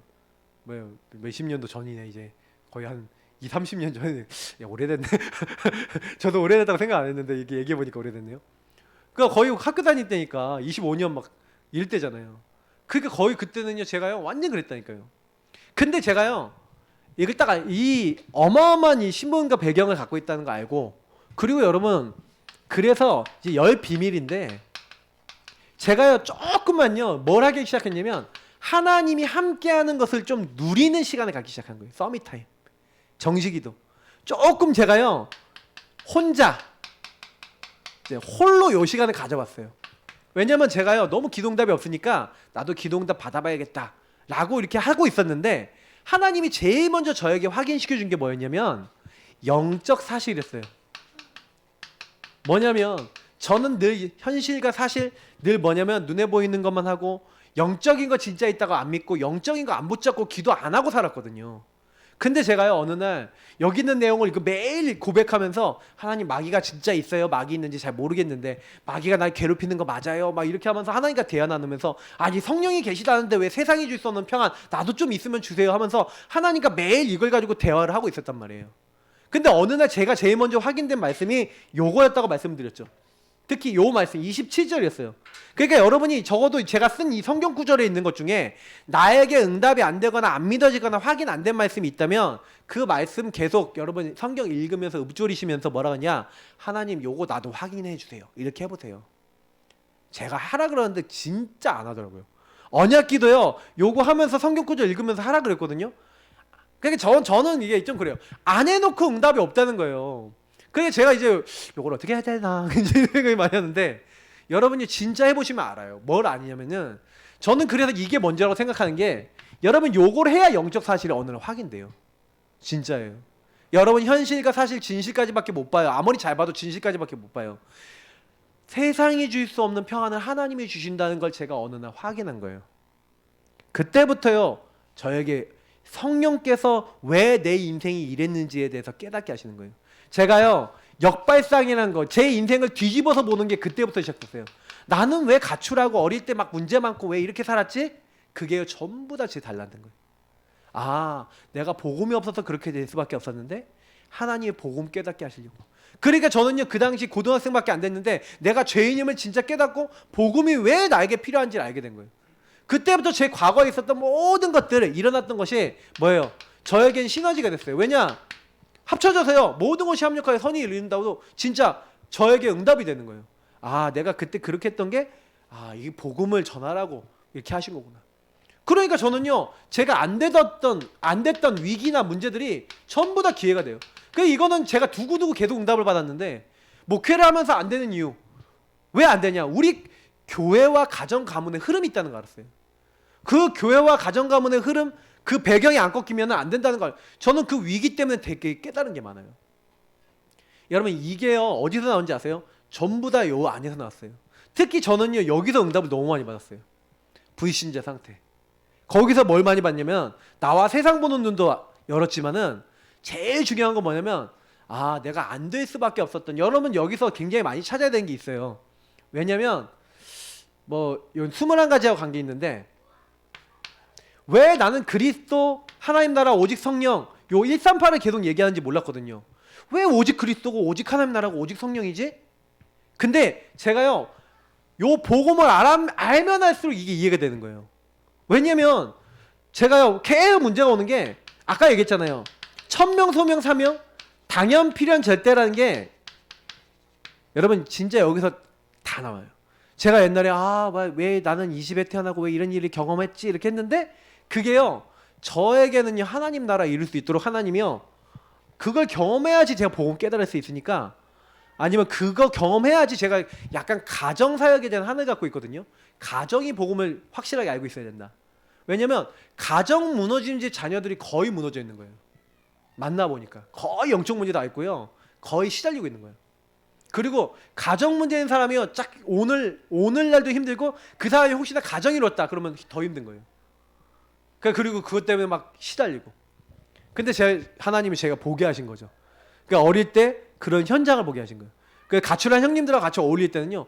몇십 년도 전이네. 이제 거의 한 2, 30년 전에. 야, 오래됐네. 저도 오래됐다고 생각 안 했는데 이게 얘기해 보니까 오래됐네요. 그러니까 거의 학교 다닐 때니까 25년 막 이럴 때잖아요. 그러니까 거의 그때는요 제가요 완전 그랬다니까요. 근데 제가요 이걸 딱 이 어마어마한 이 신분과 배경을 갖고 있다는 거 알고, 그리고 여러분 그래서 이제 열 비밀인데, 제가요 조금만요 뭘 하기 시작했냐면 하나님이 함께하는 것을 좀 누리는 시간을 갖기 시작한 거예요. 서밋타임, 정식기도. 조금 제가요 혼자 이제 홀로 요 시간을 가져봤어요. 왜냐면 제가요 너무 기도응답이 없으니까 나도 기도응답 받아봐야겠다 라고 이렇게 하고 있었는데, 하나님이 제일 먼저 저에게 확인시켜 준 게 뭐였냐면 영적 사실이었어요. 뭐냐면 저는 늘 현실과 사실 늘 뭐냐면 눈에 보이는 것만 하고 영적인 거 진짜 있다고 안 믿고 영적인 거 안 붙잡고 기도 안 하고 살았거든요. 근데 제가요 어느 날 여기 있는 내용을 이거 매일 고백하면서, 하나님 마귀가 진짜 있어요? 마귀 있는지 잘 모르겠는데 마귀가 날 괴롭히는 거 맞아요? 막 이렇게 하면서 하나님과 대화 나누면서, 아니 성령이 계시다는데 왜 세상이 줄 수 없는 평안 나도 좀 있으면 주세요 하면서 하나님과 매일 이걸 가지고 대화를 하고 있었단 말이에요. 근데 어느 날 제가 제일 먼저 확인된 말씀이 요거였다고 말씀드렸죠. 특히 요 말씀 27절이었어요. 그러니까 여러분이 적어도 제가 쓴 이 성경 구절에 있는 것 중에 나에게 응답이 안 되거나 안 믿어지거나 확인 안 된 말씀이 있다면 그 말씀 계속 여러분 성경 읽으면서 읊조리시면서 뭐라 하냐, 하나님 요거 나도 확인해 주세요 이렇게 해보세요. 제가 하라 그러는데 진짜 안 하더라고요. 언약기도요 요거 하면서 성경 구절 읽으면서 하라 그랬거든요. 그러니까 저는 이게 좀 그래요. 안 해놓고 응답이 없다는 거예요. 그래서 제가 이제 이걸 어떻게 해야 되나 이제 생각이 많이 하는데, 여러분이 진짜 해보시면 알아요. 뭘 아니냐면은, 저는 그래서 이게 먼저라고 생각하는 게, 여러분 요걸 해야 영적 사실이 어느 날 확인돼요. 진짜예요. 여러분 현실과 사실 진실까지밖에 못 봐요. 아무리 잘 봐도 진실까지밖에 못 봐요. 세상이 줄 수 없는 평안을 하나님이 주신다는 걸 제가 어느 날 확인한 거예요. 그때부터요 저에게 성령께서 왜 내 인생이 이랬는지에 대해서 깨닫게 하시는 거예요. 제가요 역발상이라는 거, 제 인생을 뒤집어서 보는 게 그때부터 시작됐어요. 나는 왜 가출하고 어릴 때 막 문제 많고 왜 이렇게 살았지? 그게요 전부 다 제 달라는 거예요. 아, 내가 복음이 없어서 그렇게 될 수밖에 없었는데 하나님의 복음 깨닫게 하시려고. 그러니까 저는요 그 당시 고등학생밖에 안 됐는데 내가 죄인임을 진짜 깨닫고 복음이 왜 나에게 필요한지를 알게 된 거예요. 그때부터 제 과거에 있었던 모든 것들, 일어났던 것이 뭐예요? 저에겐 시너지가 됐어요. 왜냐? 합쳐져서요 모든 것이 합력하여 선이 이룬다고 진짜 저에게 응답이 되는 거예요. 아, 내가 그때 그렇게 했던 게 이 복음을 전하라고 이렇게 하신 거구나. 그러니까 저는요 제가 안 됐던 위기나 문제들이 전부 다 기회가 돼요. 이거는 제가 두고두고 계속 응답을 받았는데 목회를 하면서 안 되는 이유 왜 안 되냐? 우리 교회와 가정 가문의 흐름이 있다는 걸 알았어요. 그 교회와 가정 가문의 흐름, 그 배경이 안 꺾이면 안 된다는 걸 저는 그 위기 때문에 되게 깨달은 게 많아요. 여러분 이게요 어디서 나온지 아세요? 전부 다 요 안에서 나왔어요. 특히 저는요 여기서 응답을 너무 많이 받았어요. 불신자 상태. 거기서 뭘 많이 받냐면 나와 세상 보는 눈도 열었지만은 제일 중요한 건 뭐냐면 내가 안 될 수밖에 없었던, 여러분 여기서 굉장히 많이 찾아야 되는 게 있어요. 왜냐면 뭐 21가지하고 관계 있는데 왜 나는 그리스도, 하나님 나라, 오직 성령 요 138을 계속 얘기하는지 몰랐거든요. 왜 오직 그리스도고 오직 하나님 나라고 오직 성령이지? 근데 제가요 요 복음을 알면 할수록 이게 이해가 되는 거예요. 왜냐면 제가요 계속 문제가 오는 게 아까 얘기했잖아요. 천명 소명 사명 당연 필연 절대라는 게 여러분 진짜 여기서 다 나와요. 제가 옛날에 왜 나는 이 집에 태어나고 왜 이런 일을 경험했지 이렇게 했는데 그게요 저에게는요 하나님 나라 이룰 수 있도록 하나님이요 그걸 경험해야지 제가 복음 깨달을 수 있으니까, 아니면 그거 경험해야지 제가 약간 가정사역에 대한 하늘 갖고 있거든요. 가정이 복음을 확실하게 알고 있어야 된다. 왜냐면 가정 무너지는 집 자녀들이 거의 무너져 있는 거예요. 만나보니까 거의 영적 문제 다 있고요 거의 시달리고 있는 거예요. 그리고 가정 문제인 사람이요 오늘날도 힘들고 그 사람이 혹시나 가정이 이뤘다 그러면 더 힘든 거예요. 그리고 그것 때문에 막 시달리고. 근데 하나님이 제가 보게 하신 거죠. 그러니까 어릴 때 그런 현장을 보게 하신 거예요. 가출한 형님들하고 같이 어울릴 때는요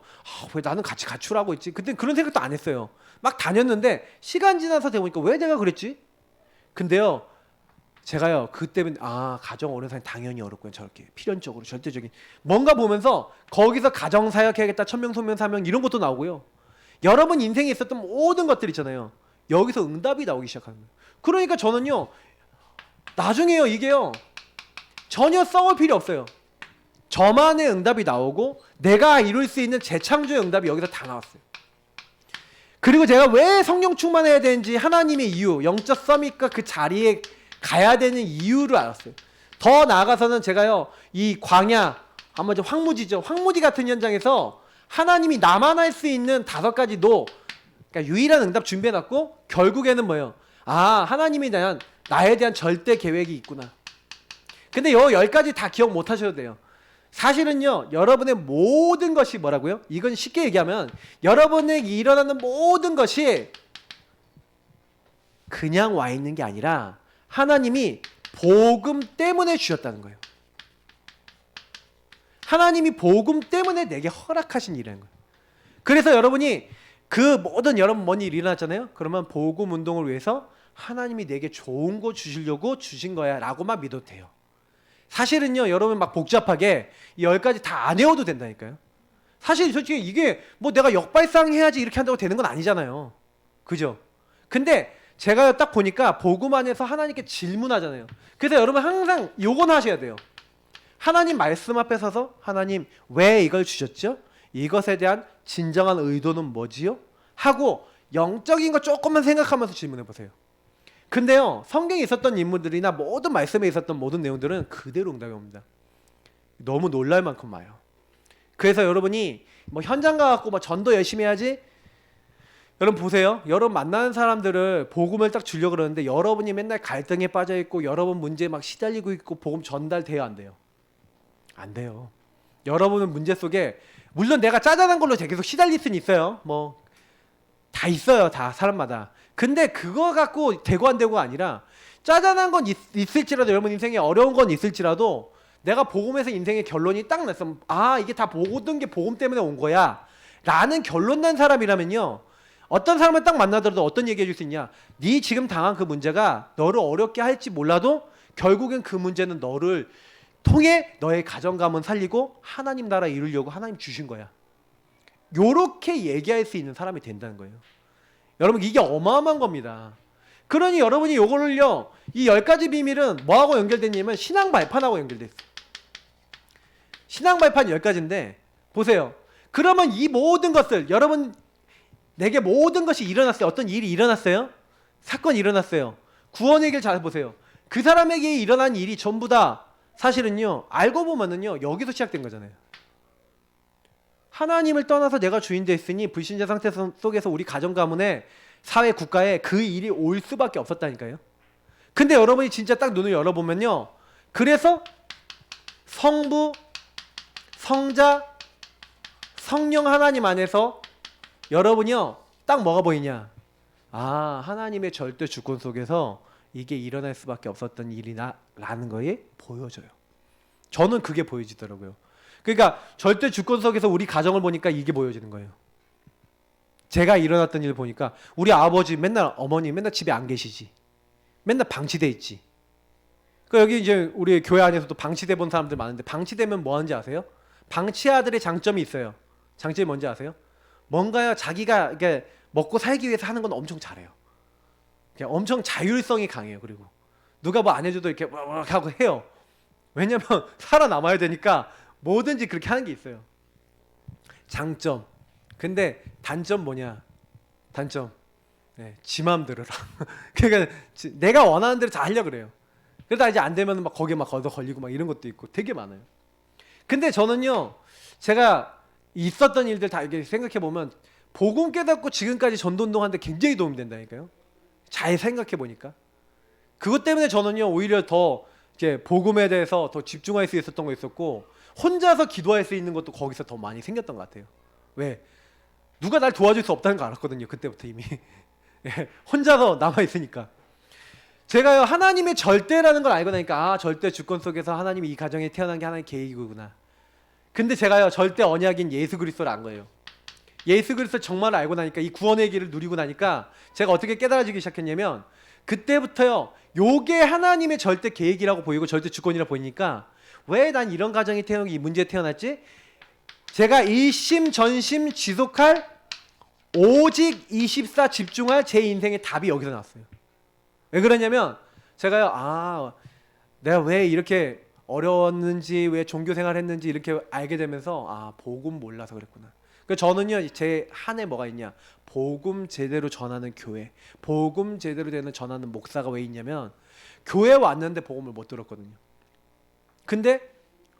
왜 나는 같이 가출하고 있지? 그때 그런 생각도 안 했어요. 막 다녔는데 시간 지나서 되보니까 왜 내가 그랬지? 근데요 제가요 그때는 가정 어려운 사람이 당연히 어렵고요. 저렇게 필연적으로 절대적인 뭔가 보면서 거기서 가정사역 해야겠다, 천명 소명 사명 이런 것도 나오고요. 여러분 인생에 있었던 모든 것들 있잖아요. 여기서 응답이 나오기 시작하는 거예요. 그러니까 저는요 나중에요 이게요 전혀 싸울 필요 없어요. 저만의 응답이 나오고 내가 이룰 수 있는 재창조의 응답이 여기서 다 나왔어요. 그리고 제가 왜 성령 충만해야 되는지 하나님의 이유, 영적 서밋과 그 자리에 가야 되는 이유를 알았어요. 더 나아가서는 제가요 이 광야, 한마디로 황무지죠. 황무지 같은 현장에서 하나님이 나만 할 수 있는 5가지 그러니까 유일한 응답 준비해놨고 결국에는 뭐예요? 하나님이 나에 대한 절대 계획이 있구나. 근데 요 10가지 다 기억 못 하셔도 돼요. 사실은요 여러분의 모든 것이 뭐라고요? 이건 쉽게 얘기하면 여러분에게 일어나는 모든 것이 그냥 와 있는 게 아니라 하나님이 복음 때문에 주셨다는 거예요. 하나님이 복음 때문에 내게 허락하신 일이라는 거예요. 그래서 여러분이 여러분 뭔 일이 일어났잖아요. 그러면 복음 운동을 위해서 하나님이 내게 좋은 거 주시려고 주신 거야 라고만 믿어도 돼요. 사실은요 여러분 막 복잡하게 이 10가지 다 안 외워도 된다니까요. 사실 솔직히 이게 뭐 내가 역발상 해야지 이렇게 한다고 되는 건 아니잖아요. 그죠? 근데 제가 딱 보니까 복음 안에서 하나님께 질문하잖아요. 그래서 여러분 항상 요건 하셔야 돼요. 하나님 말씀 앞에 서서 하나님 왜 이걸 주셨죠? 이것에 대한 진정한 의도는 뭐지요? 하고 영적인 거 조금만 생각하면서 질문해 보세요. 근데요 성경에 있었던 인물들이나 모든 말씀에 있었던 모든 내용들은 그대로 응답이 옵니다. 너무 놀랄 만큼 와요. 그래서 여러분이 뭐 현장 가갖고 뭐 전도 열심히 해야지, 여러분 보세요. 여러분 만나는 사람들을 복음을 딱 주려고 그러는데 여러분이 맨날 갈등에 빠져 있고 여러분 문제에 막 시달리고 있고 복음 전달돼요, 안 돼요? 안 돼요. 여러분은 문제 속에 물론 내가 짜잘한 걸로 계속 시달릴 수는 있어요. 뭐 다 있어요, 다 사람마다. 근데 그거 갖고 되고 안 되고가 아니라 짜잘한 건 있을지라도 여러분 인생에 어려운 건 있을지라도 내가 복음에서 인생의 결론이 딱 났으면 아 이게 다 모든 게 복음 때문에 온 거야 라는 결론 난 사람이라면요, 어떤 사람을 딱 만나더라도 어떤 얘기 해줄 수 있냐, 네 지금 당한 그 문제가 너를 어렵게 할지 몰라도 결국엔 그 문제는 너를 통해 너의 가정감은 살리고 하나님 나라 이루려고 하나님 주신 거야. 요렇게 얘기할 수 있는 사람이 된다는 거예요. 여러분 이게 어마어마한 겁니다. 그러니 여러분이 요거를요, 이 10가지 비밀은 뭐하고 연결됐냐면 신앙 발판하고 연결됐어요. 신앙 발판 10가지인데 보세요. 그러면 이 모든 것을 여러분 내게 모든 것이 일어났어요. 어떤 일이 일어났어요. 사건이 일어났어요. 구원의 길 잘 보세요. 그 사람에게 일어난 일이 전부 다 사실은요, 알고 보면은요 여기서 시작된 거잖아요. 하나님을 떠나서 내가 주인 됐으니 불신자 상태 속에서 우리 가정 가문에 사회 국가에 그 일이 올 수밖에 없었다니까요. 근데 여러분이 진짜 딱 눈을 열어보면요, 그래서 성부, 성자, 성령 하나님 안에서 여러분이요 딱 뭐가 보이냐, 아 하나님의 절대 주권 속에서 이게 일어날 수밖에 없었던 일이라는 거에 보여져요. 저는 그게 보여지더라고요. 그러니까 절대 주권 속에서 우리 가정을 보니까 이게 보여지는 거예요. 제가 일어났던 일을 보니까 우리 아버지 맨날 어머니 맨날 집에 안 계시지, 맨날 방치돼 있지. 그 여기 이제 우리 교회 안에서도 방치돼 본 사람들 많은데 방치되면 뭐 하는지 아세요? 방치아들의 장점이 있어요. 장점이 뭔지 아세요? 뭔가요 자기가 이렇게 먹고 살기 위해서 하는 건 엄청 잘해요. 엄청 자율성이 강해요. 그리고 누가 뭐 안 해줘도 이렇게 하고 해요. 왜냐면 살아남아야 되니까 뭐든지 그렇게 하는 게 있어요. 장점. 근데 단점 뭐냐? 단점. 네, 지 마음대로라. 그러니까 내가 원하는 대로 다 하려고 그래요. 그러다 이제 안 되면 막 거기에 막 얻어 걸리고 막 이런 것도 있고 되게 많아요. 근데 저는요, 제가 있었던 일들 다 이렇게 생각해 보면 복음 깨닫고 지금까지 전도운동하는데 굉장히 도움이 된다니까요. 잘 생각해 보니까. 그것 때문에 저는요 오히려 더 이렇게 복음에 대해서 더 집중할 수 있었던 거 있었고, 혼자서 기도할 수 있는 것도 거기서 더 많이 생겼던 것 같아요. 왜? 누가 날 도와줄 수 없다는 거 알았거든요. 그때부터 이미. 혼자서 남아있으니까. 제가요 하나님의 절대라는 걸 알고 나니까 아 절대 주권 속에서 하나님이 이 가정에 태어난 게 하나님의 계획이구나. 근데 제가요 절대 언약인 예수 그리스도를 안 거예요. 예수 그리스도 정말 알고 나니까, 이 구원의 길을 누리고 나니까 제가 어떻게 깨달아지기 시작했냐면, 그때부터요 요게 하나님의 절대 계획이라고 보이고 절대 주권이라고 보이니까 왜 난 이런 가정이 태어나고 이 문제에 태어났지? 제가 일심 전심 지속할 오직 24 집중할 제 인생의 답이 여기서 나왔어요. 왜 그러냐면 제가요 아 내가 왜 이렇게 어려웠는지, 왜 종교 생활했는지 이렇게 알게 되면서 아 복음 몰라서 그랬구나. 그래서 저는요 제 한 해 뭐가 있냐, 복음 제대로 전하는 교회, 복음 제대로 되는 전하는 목사가 왜 있냐면, 교회 왔는데 복음을 못 들었거든요. 근데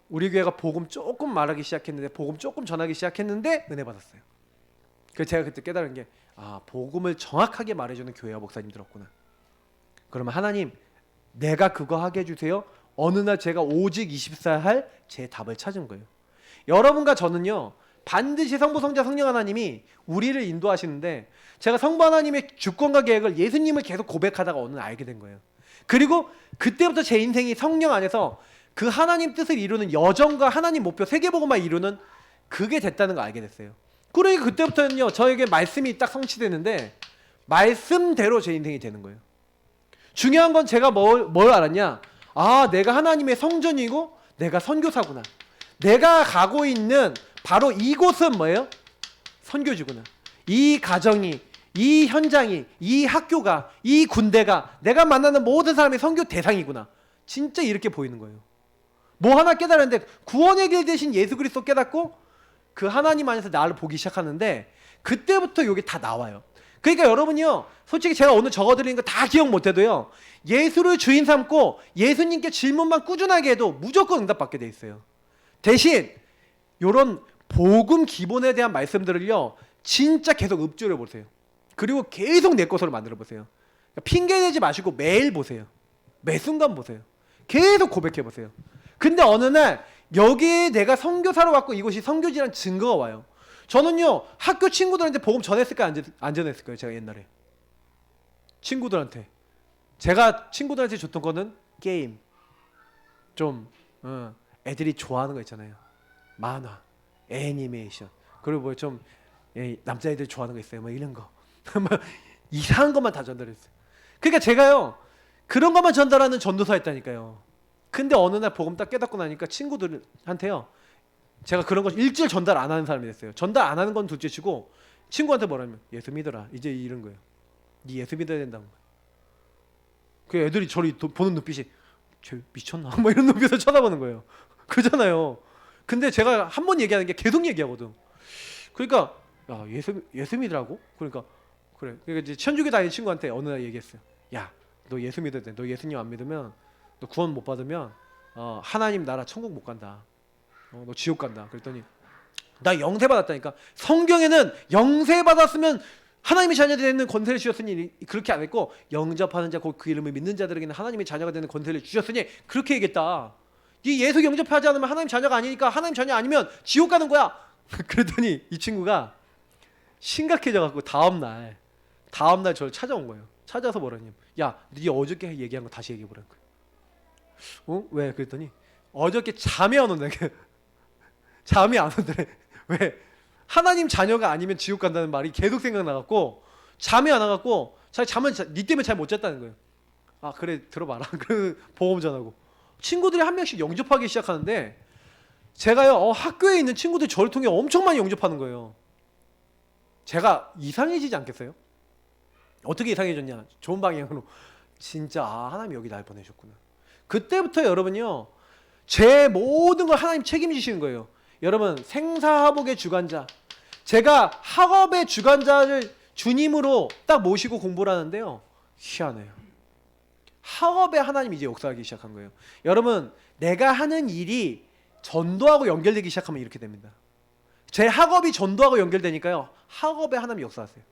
우리 교회가 복음 조금 말하기 시작했는데, 복음 조금 전하기 시작했는데 은혜 받았어요. 그래서 제가 그때 깨달은 게 아 복음을 정확하게 말해주는 교회와 목사님들 없구나. 그러면 하나님 내가 그거 하게 해주세요. 어느 날 제가 오직 24할 제 답을 찾은 거예요. 여러분과 저는요 반드시 성부 성자 성령 하나님이 우리를 인도하시는데, 제가 성부 하나님의 주권과 계획을 예수님을 계속 고백하다가 어느 날 알게 된 거예요. 그리고 그때부터 제 인생이 성령 안에서 그 하나님 뜻을 이루는 여정과 하나님 목표 세계복음만 이루는 그게 됐다는 걸 알게 됐어요. 그러니까 그때부터는요 저에게 말씀이 딱 성취되는데 말씀대로 제 인생이 되는 거예요. 중요한 건 제가 뭘 알았냐, 아 내가 하나님의 성전이고 내가 선교사구나. 내가 가고 있는 바로 이곳은 뭐예요? 선교지구나. 이 가정이, 이 현장이, 이 학교가, 이 군대가 내가 만나는 모든 사람이 선교 대상이구나. 진짜 이렇게 보이는 거예요. 뭐 하나 깨달았는데 구원의 길 대신 예수 그리스도 깨닫고 그 하나님 안에서 나를 보기 시작하는데 그때부터 이게 다 나와요. 그러니까 여러분이요 솔직히 제가 오늘 적어드리는 거 다 기억 못해도요 예수를 주인 삼고 예수님께 질문만 꾸준하게 해도 무조건 응답받게 돼 있어요. 대신 요런 복음 기본에 대한 말씀들을요 진짜 계속 읊조려 보세요. 그리고 계속 내 것으로 만들어 보세요. 그러니까 핑계 대지 마시고 매일 보세요. 매 순간 보세요. 계속 고백해 보세요. 근데 어느 날 여기에 내가 선교사로 왔고 이곳이 선교지라는 증거가 와요. 저는요 학교 친구들한테 복음 전했을까요? 안 전했을까요? 제가 옛날에 친구들한테 제가 친구들한테 줬던 거는 게임 좀 애들이 좋아하는 거 있잖아요. 만화, 애니메이션 그리고 뭐 좀 남자애들 좋아하는 거 있어요. 뭐 이런 거 이상한 것만 다 전달했어요. 그러니까 제가요 그런 것만 전달하는 전도사였다니까요. 근데 어느 날 복음 딱 깨닫고 나니까 친구들한테요 제가 그런 거 일절 전달 안 하는 사람이 됐어요. 전달 안 하는 건 둘째치고 친구한테 뭐라면 예수 믿어라 이제 이런 거예요. 네 예수 믿어야 된다는 거예요. 그 애들이 저를 보는 눈빛이 쟤 미쳤나? 뭐 이런 눈빛으로 쳐다보는 거예요. 그러잖아요. 근데 제가 한 번 얘기하는 게 계속 얘기하거든. 그러니까 야 예수 믿으라고? 그러니까 그래. 그러니까 이제 천주교 다니는 친구한테 어느 날 얘기했어요. 야 너 예수 믿어야 돼. 너 예수님 안 믿으면 너 구원 못 받으면 하나님 나라 천국 못 간다. 너 지옥 간다. 그랬더니 나 영세 받았다니까. 성경에는 영세 받았으면 하나님의 자녀가 되는 권세를 주셨으니 그렇게 안 했고 영접하는 자 곧 그 이름을 믿는 자들에게는 하나님의 자녀가 되는 권세를 주셨으니 그렇게 얘기했다. 이 예수 영접하지 않으면 하나님 자녀가 아니니까 하나님 자녀 아니면 지옥 가는 거야. 그랬더니 이 친구가 심각해져 갖고 다음날 저를 찾아온 거예요. 찾아서 뭐라냐면 야, 네 어저께 얘기한 거 다시 얘기해 보라는 거예요. 왜? 그랬더니 어저께 잠이 안 온다게. 잠이 안 오더래. 왜? 하나님 자녀가 아니면 지옥 간다는 말이 계속 생각나갖고 잠이 안 와갖고 잠은 니 때문에 잘 못 잤다는 거예요. 아 그래 들어봐라. 그 보험 전하고 친구들이 한 명씩 영접하기 시작하는데 제가요 학교에 있는 친구들이 저를 통해 엄청 많이 영접하는 거예요. 제가 이상해지지 않겠어요? 어떻게 이상해졌냐? 좋은 방향으로 진짜 하나님이 여기 날 보내셨구나. 그때부터 여러분요 제 모든 걸 하나님 책임지시는 거예요. 여러분 생사화복의 주관자 제가 학업의 주관자를 주님으로 딱 모시고 공부를 하는데요 희한해요. 학업에 하나님이 이제 역사하기 시작한 거예요. 여러분 내가 하는 일이 전도하고 연결되기 시작하면 이렇게 됩니다. 제 학업이 전도하고 연결되니까요 학업에 하나님이 역사하세요.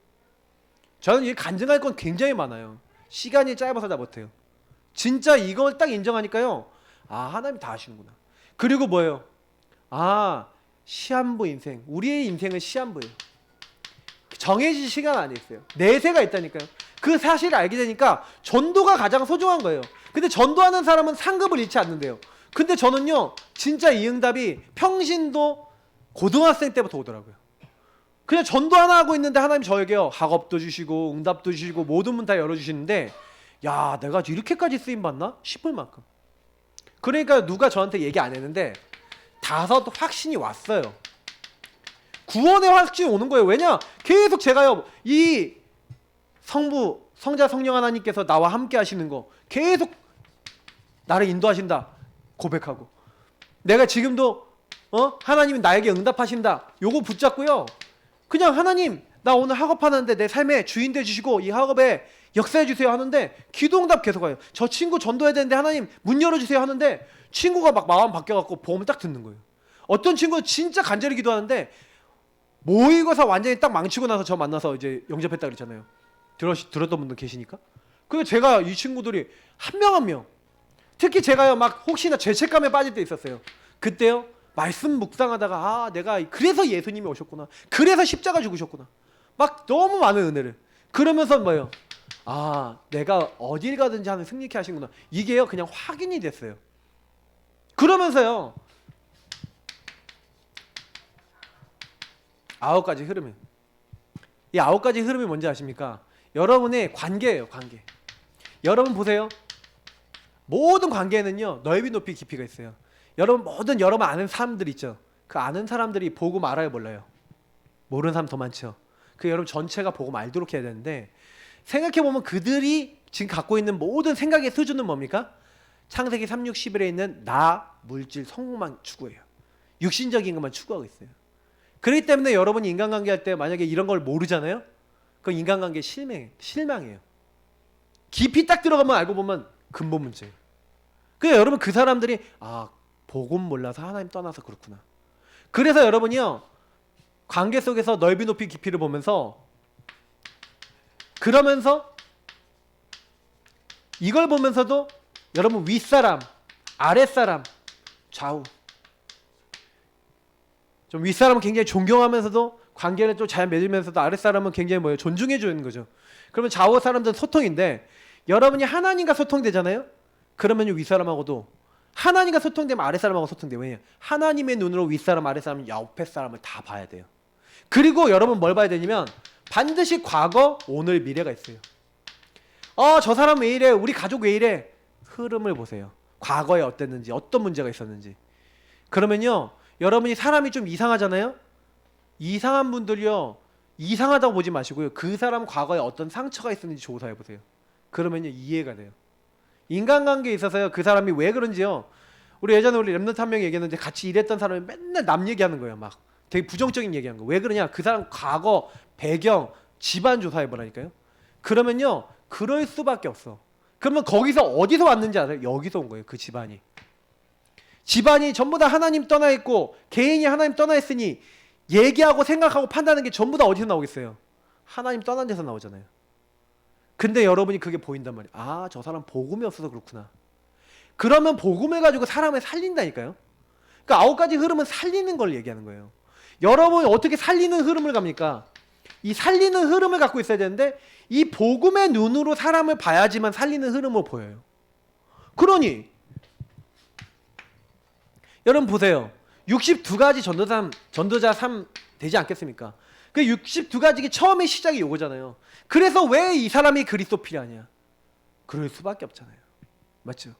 저는 이 간증할 건 굉장히 많아요. 시간이 짧아서 다 못해요. 진짜 이걸 딱 인정하니까요 하나님이 다 하시는구나. 그리고 뭐예요? 시한부 인생. 우리의 인생은 시한부예요. 정해진 시간 안에 있어요. 내세가 있다니까요. 그 사실을 알게 되니까 전도가 가장 소중한 거예요. 근데 전도하는 사람은 상급을 잃지 않는데요. 근데 저는요 진짜 이 응답이 평신도 고등학생 때부터 오더라고요. 그냥 전도 하나 하고 있는데 하나님 저에게요 학업도 주시고 응답도 주시고 모든 문 다 열어주시는데 야 내가 이렇게까지 쓰임받나 싶을 만큼. 그러니까 누가 저한테 얘기 안 했는데 다섯 확신이 왔어요. 구원의 확신이 오는 거예요. 왜냐? 계속 제가요 이 성부, 성자, 성령 하나님께서 나와 함께 하시는 거 계속 나를 인도하신다 고백하고 내가 지금도 하나님이 나에게 응답하신다 요거 붙잡고요 그냥 하나님 나 오늘 학업하는데 내 삶의 주인 되주시고 이 학업에 역사해 주세요 하는데 기도응답 계속 와요. 저 친구 전도해야 되는데 하나님 문 열어주세요 하는데 친구가 막 마음 바뀌어갖고 보험을 딱 듣는 거예요. 어떤 친구는 진짜 간절히 기도하는데 모의고사 완전히 딱 망치고 나서 저 만나서 이제 영접했다 그랬잖아요. 들었던 분들 계시니까. 그래서 제가 이 친구들이 한 명 한 명 특히 제가요 막 혹시나 죄책감에 빠질 때 있었어요. 그때요 말씀 묵상하다가 내가 그래서 예수님이 오셨구나. 그래서 십자가 죽으셨구나. 막 너무 많은 은혜를. 그러면서 뭐예요? 내가 어딜 가든지 하는 승리케 하신구나. 이게요 그냥 확인이 됐어요. 그러면서요 9가지 흐름이. 이 9가지 흐름이 뭔지 아십니까? 여러분의 관계예요. 관계. 여러분 보세요. 모든 관계에는요 넓이 높이 깊이가 있어요. 여러분 아는 사람들 있죠. 그 아는 사람들이 복음 알아요 몰라요? 모르는 사람 더 많죠. 그 여러분 전체가 복음 알도록 해야 되는데 생각해보면 그들이 지금 갖고 있는 모든 생각의 수준은 뭡니까? 창세기 3, 6, 11에 있는 나, 물질, 성공만 추구해요. 육신적인 것만 추구하고 있어요. 그렇기 때문에 여러분이 인간관계 할 때 만약에 이런 걸 모르잖아요? 그건 인간관계 실망이에요. 깊이 딱 들어가면 알고 보면 근본 문제예요. 그래서 여러분 그 사람들이 복음 몰라서 하나님 떠나서 그렇구나. 그래서 여러분이요 관계 속에서 넓이 높이 깊이를 보면서 그러면서 이걸 보면서도 여러분 윗사람, 아랫사람, 좌우. 좀 윗사람은 굉장히 존경하면서도 관계를 좀 잘 맺으면서도 아랫사람은 굉장히 뭐예요? 존중해 주는 거죠. 그러면 좌우 사람들은 소통인데 여러분이 하나님과 소통되잖아요? 그러면 윗사람하고도 하나님과 소통되면 아랫사람하고 소통돼요. 왜냐? 하나님의 눈으로 윗사람, 아랫사람, 옆에 사람을 다 봐야 돼요. 그리고 여러분 뭘 봐야 되냐면 반드시 과거, 오늘, 미래가 있어요. 저 사람 왜 이래? 우리 가족 왜 이래? 흐름을 보세요. 과거에 어땠는지, 어떤 문제가 있었는지. 그러면요, 여러분이 사람이 좀 이상하잖아요? 이상한 분들이요, 이상하다고 보지 마시고요. 그 사람 과거에 어떤 상처가 있었는지 조사해 보세요. 그러면요, 이해가 돼요. 인간관계에 있어서요, 그 사람이 왜 그런지요. 우리 예전에 우리 랩런트 한 명이 얘기했는데 같이 일했던 사람이 맨날 남 얘기하는 거예요. 막 되게 부정적인 얘기하는 거. 왜 그러냐? 그 사람 과거, 배경, 집안 조사해 보라니까요. 그러면요, 그럴 수밖에 없어. 그러면 거기서 어디서 왔는지 알아요? 여기서 온 거예요. 그 집안이. 집안이 전부 다 하나님 떠나 있고 개인이 하나님 떠나 있으니 얘기하고 생각하고 판단하는 게 전부 다 어디서 나오겠어요? 하나님 떠난 데서 나오잖아요. 근데 여러분이 그게 보인단 말이에요. 아, 저 사람 복음이 없어서 그렇구나. 그러면 복음해가지고 사람을 살린다니까요. 그러니까 9가지 흐름은 살리는 걸 얘기하는 거예요. 여러분이 어떻게 살리는 흐름을 갑니까? 이 살리는 흐름을 갖고 있어야 되는데 이 복음의 눈으로 사람을 봐야지만 살리는 흐름을 보여요. 그러니 여러분 보세요. 62가지 전도자 삶 되지 않겠습니까? 그 62가지 처음에 시작이 요거잖아요. 그래서 왜 이 사람이 그리스도필이냐? 그럴 수밖에 없잖아요. 맞죠?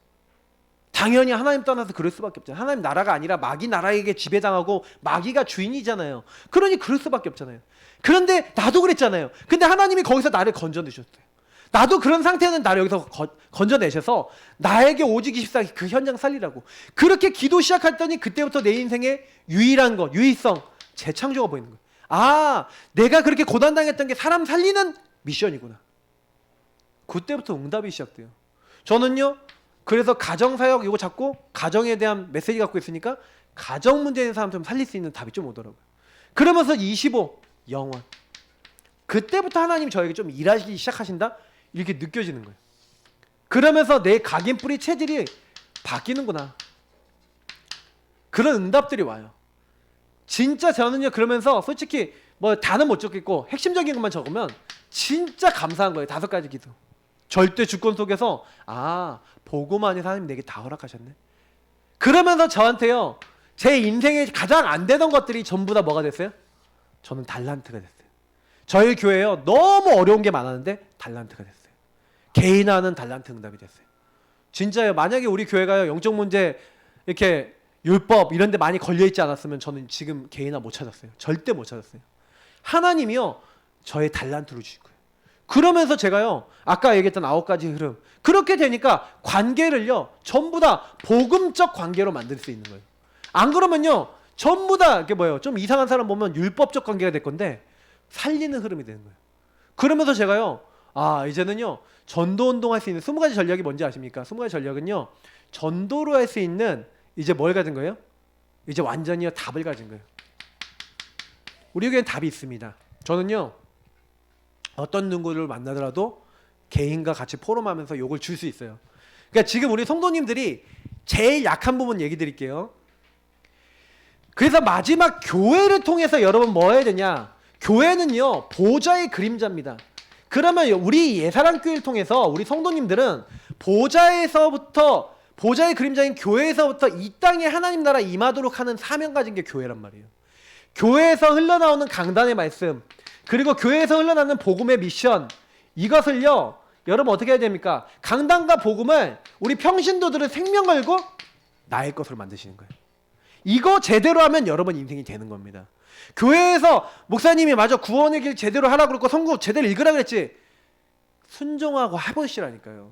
당연히 하나님 떠나서 그럴 수밖에 없잖아요. 하나님 나라가 아니라 마귀 나라에게 지배당하고 마귀가 주인이잖아요. 그러니 그럴 수밖에 없잖아요. 그런데 나도 그랬잖아요. 근데 하나님이 거기서 나를 건져내셨어요. 나도 그런 상태는 나를 여기서 건져내셔서 나에게 오직 24기 그 현장 살리라고. 그렇게 기도 시작했더니 그때부터 내 인생의 유일한 것, 유일성, 재창조가 보이는 거예요. 아, 내가 그렇게 고난당했던 게 사람 살리는 미션이구나. 그때부터 응답이 시작돼요. 저는요, 그래서 가정사역 이거 잡고 가정에 대한 메시지 갖고 있으니까 가정 문제에 있는 사람 좀 살릴 수 있는 답이 좀 오더라고요. 그러면서 25 영원. 그때부터 하나님 저에게 좀 일하시기 시작하신다? 이렇게 느껴지는 거예요. 그러면서 내 각인뿌리 체질이 바뀌는구나. 그런 응답들이 와요. 진짜 저는요, 그러면서 솔직히 뭐 다는 못 적겠고 핵심적인 것만 적으면 진짜 감사한 거예요. 5가지 기도. 절대 주권 속에서 아, 보고만이 하나님 내게 다 허락하셨네. 그러면서 저한테요, 제 인생에 가장 안 되던 것들이 전부 다 뭐가 됐어요? 저는 달란트가 됐어요. 저희 교회요, 너무 어려운 게 많았는데 달란트가 됐어요. 개인화는 달란트 응답이 됐어요. 진짜요. 만약에 우리 교회가요, 영적 문제 이렇게 율법 이런 데 많이 걸려 있지 않았으면 저는 지금 개인화 못 찾았어요. 절대 못 찾았어요. 하나님이요, 저의 달란트로 주실 거예요. 그러면서 제가요, 아까 얘기했던 9가지 흐름, 그렇게 되니까 관계를요, 전부 다 복음적 관계로 만들 수 있는 거예요. 안 그러면요, 전부 다 이게 뭐예요? 좀 이상한 사람 보면 율법적 관계가 될 건데 살리는 흐름이 되는 거예요. 그러면서 제가요, 아, 이제는요, 전도 운동할 수 있는 20가지 전략이 뭔지 아십니까? 20가지 전략은요, 전도로 할 수 있는 이제 뭘 가진 거예요? 이제 완전히요, 답을 가진 거예요. 우리 교회는 답이 있습니다. 저는요, 어떤 누구를 만나더라도 개인과 같이 포럼하면서 욕을 줄 수 있어요. 그러니까 지금 우리 성도님들이 제일 약한 부분 얘기 드릴게요. 그래서 마지막 교회를 통해서 여러분 뭐 해야 되냐? 교회는요, 보좌의 그림자입니다. 그러면 우리 예사랑교회를 통해서 우리 성도님들은 보좌의 그림자인 교회에서부터 이 땅에 하나님 나라 임하도록 하는 사명 가진 게 교회란 말이에요. 교회에서 흘러나오는 강단의 말씀, 그리고 교회에서 흘러나오는 복음의 미션, 이것을요, 여러분 어떻게 해야 됩니까? 강단과 복음을 우리 평신도들은 생명 걸고 나의 것으로 만드시는 거예요. 이거 제대로 하면 여러분 인생이 되는 겁니다. 교회에서 목사님이 맞아 구원의 길 제대로 하라고 그랬고 성구 제대로 읽으라 그랬지, 순종하고 해보시라니까요.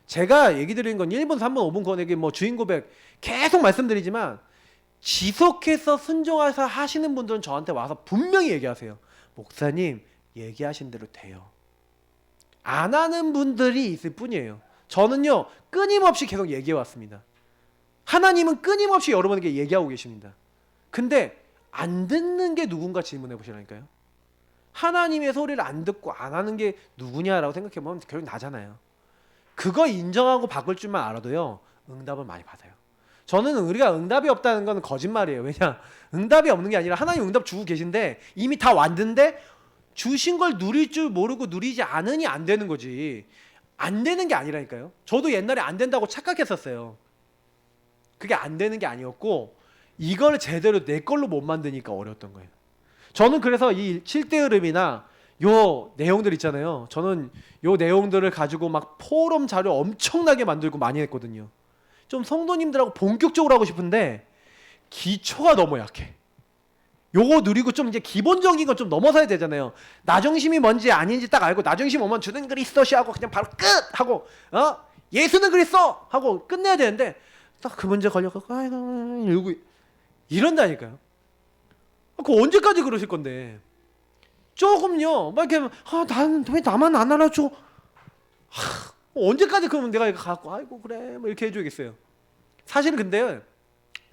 제가 얘기 드리는 건 1분, 3분, 5분 구원의 길, 뭐 주인 고백 계속 말씀드리지만 지속해서 순종해서 하시는 분들은 저한테 와서 분명히 얘기하세요. 목사님, 얘기하신 대로 돼요. 안 하는 분들이 있을 뿐이에요. 저는요, 끊임없이 계속 얘기해 왔습니다. 하나님은 끊임없이 여러분에게 얘기하고 계십니다. 근데 안 듣는 게 누군가 질문해 보시라니까요. 하나님의 소리를 안 듣고 안 하는 게 누구냐라고 생각해보면 결국 나잖아요. 그거 인정하고 바꿀 줄만 알아도요, 응답을 많이 받아요. 저는 우리가 응답이 없다는 건 거짓말이에요. 왜냐? 응답이 없는 게 아니라 하나님 응답 주고 계신데 이미 다 왔는데 주신 걸 누릴 줄 모르고 누리지 않으니 안 되는 거지. 안 되는 게 아니라니까요. 저도 옛날에 안 된다고 착각했었어요. 그게 안 되는 게 아니었고 이걸 제대로 내 걸로 못 만드니까 어려웠던 거예요. 저는 그래서 이 7대 흐름이나 요 내용들 있잖아요. 저는 요 내용들을 가지고 막 포럼 자료 엄청나게 만들고 많이 했거든요. 좀 성도님들하고 본격적으로 하고 싶은데 기초가 너무 약해. 요거 누리고 좀 이제 기본적인 건 좀 넘어서야 되잖아요. 나중심이 뭔지 아닌지 딱 알고 나중심 오면 주는 그리스도시 하고 그냥 바로 끝 하고 예수는 그리스도 하고 끝내야 되는데 딱 그 문제 걸려갖고 아이고 이러고 이런다니까요. 그거 언제까지 그러실 건데? 조금요. 막 이렇게 나는 왜 나만 안 알아줘? 언제까지 그러면 내가 이거 갖고 아이고 그래 뭐 이렇게 해줘야겠어요. 사실은 근데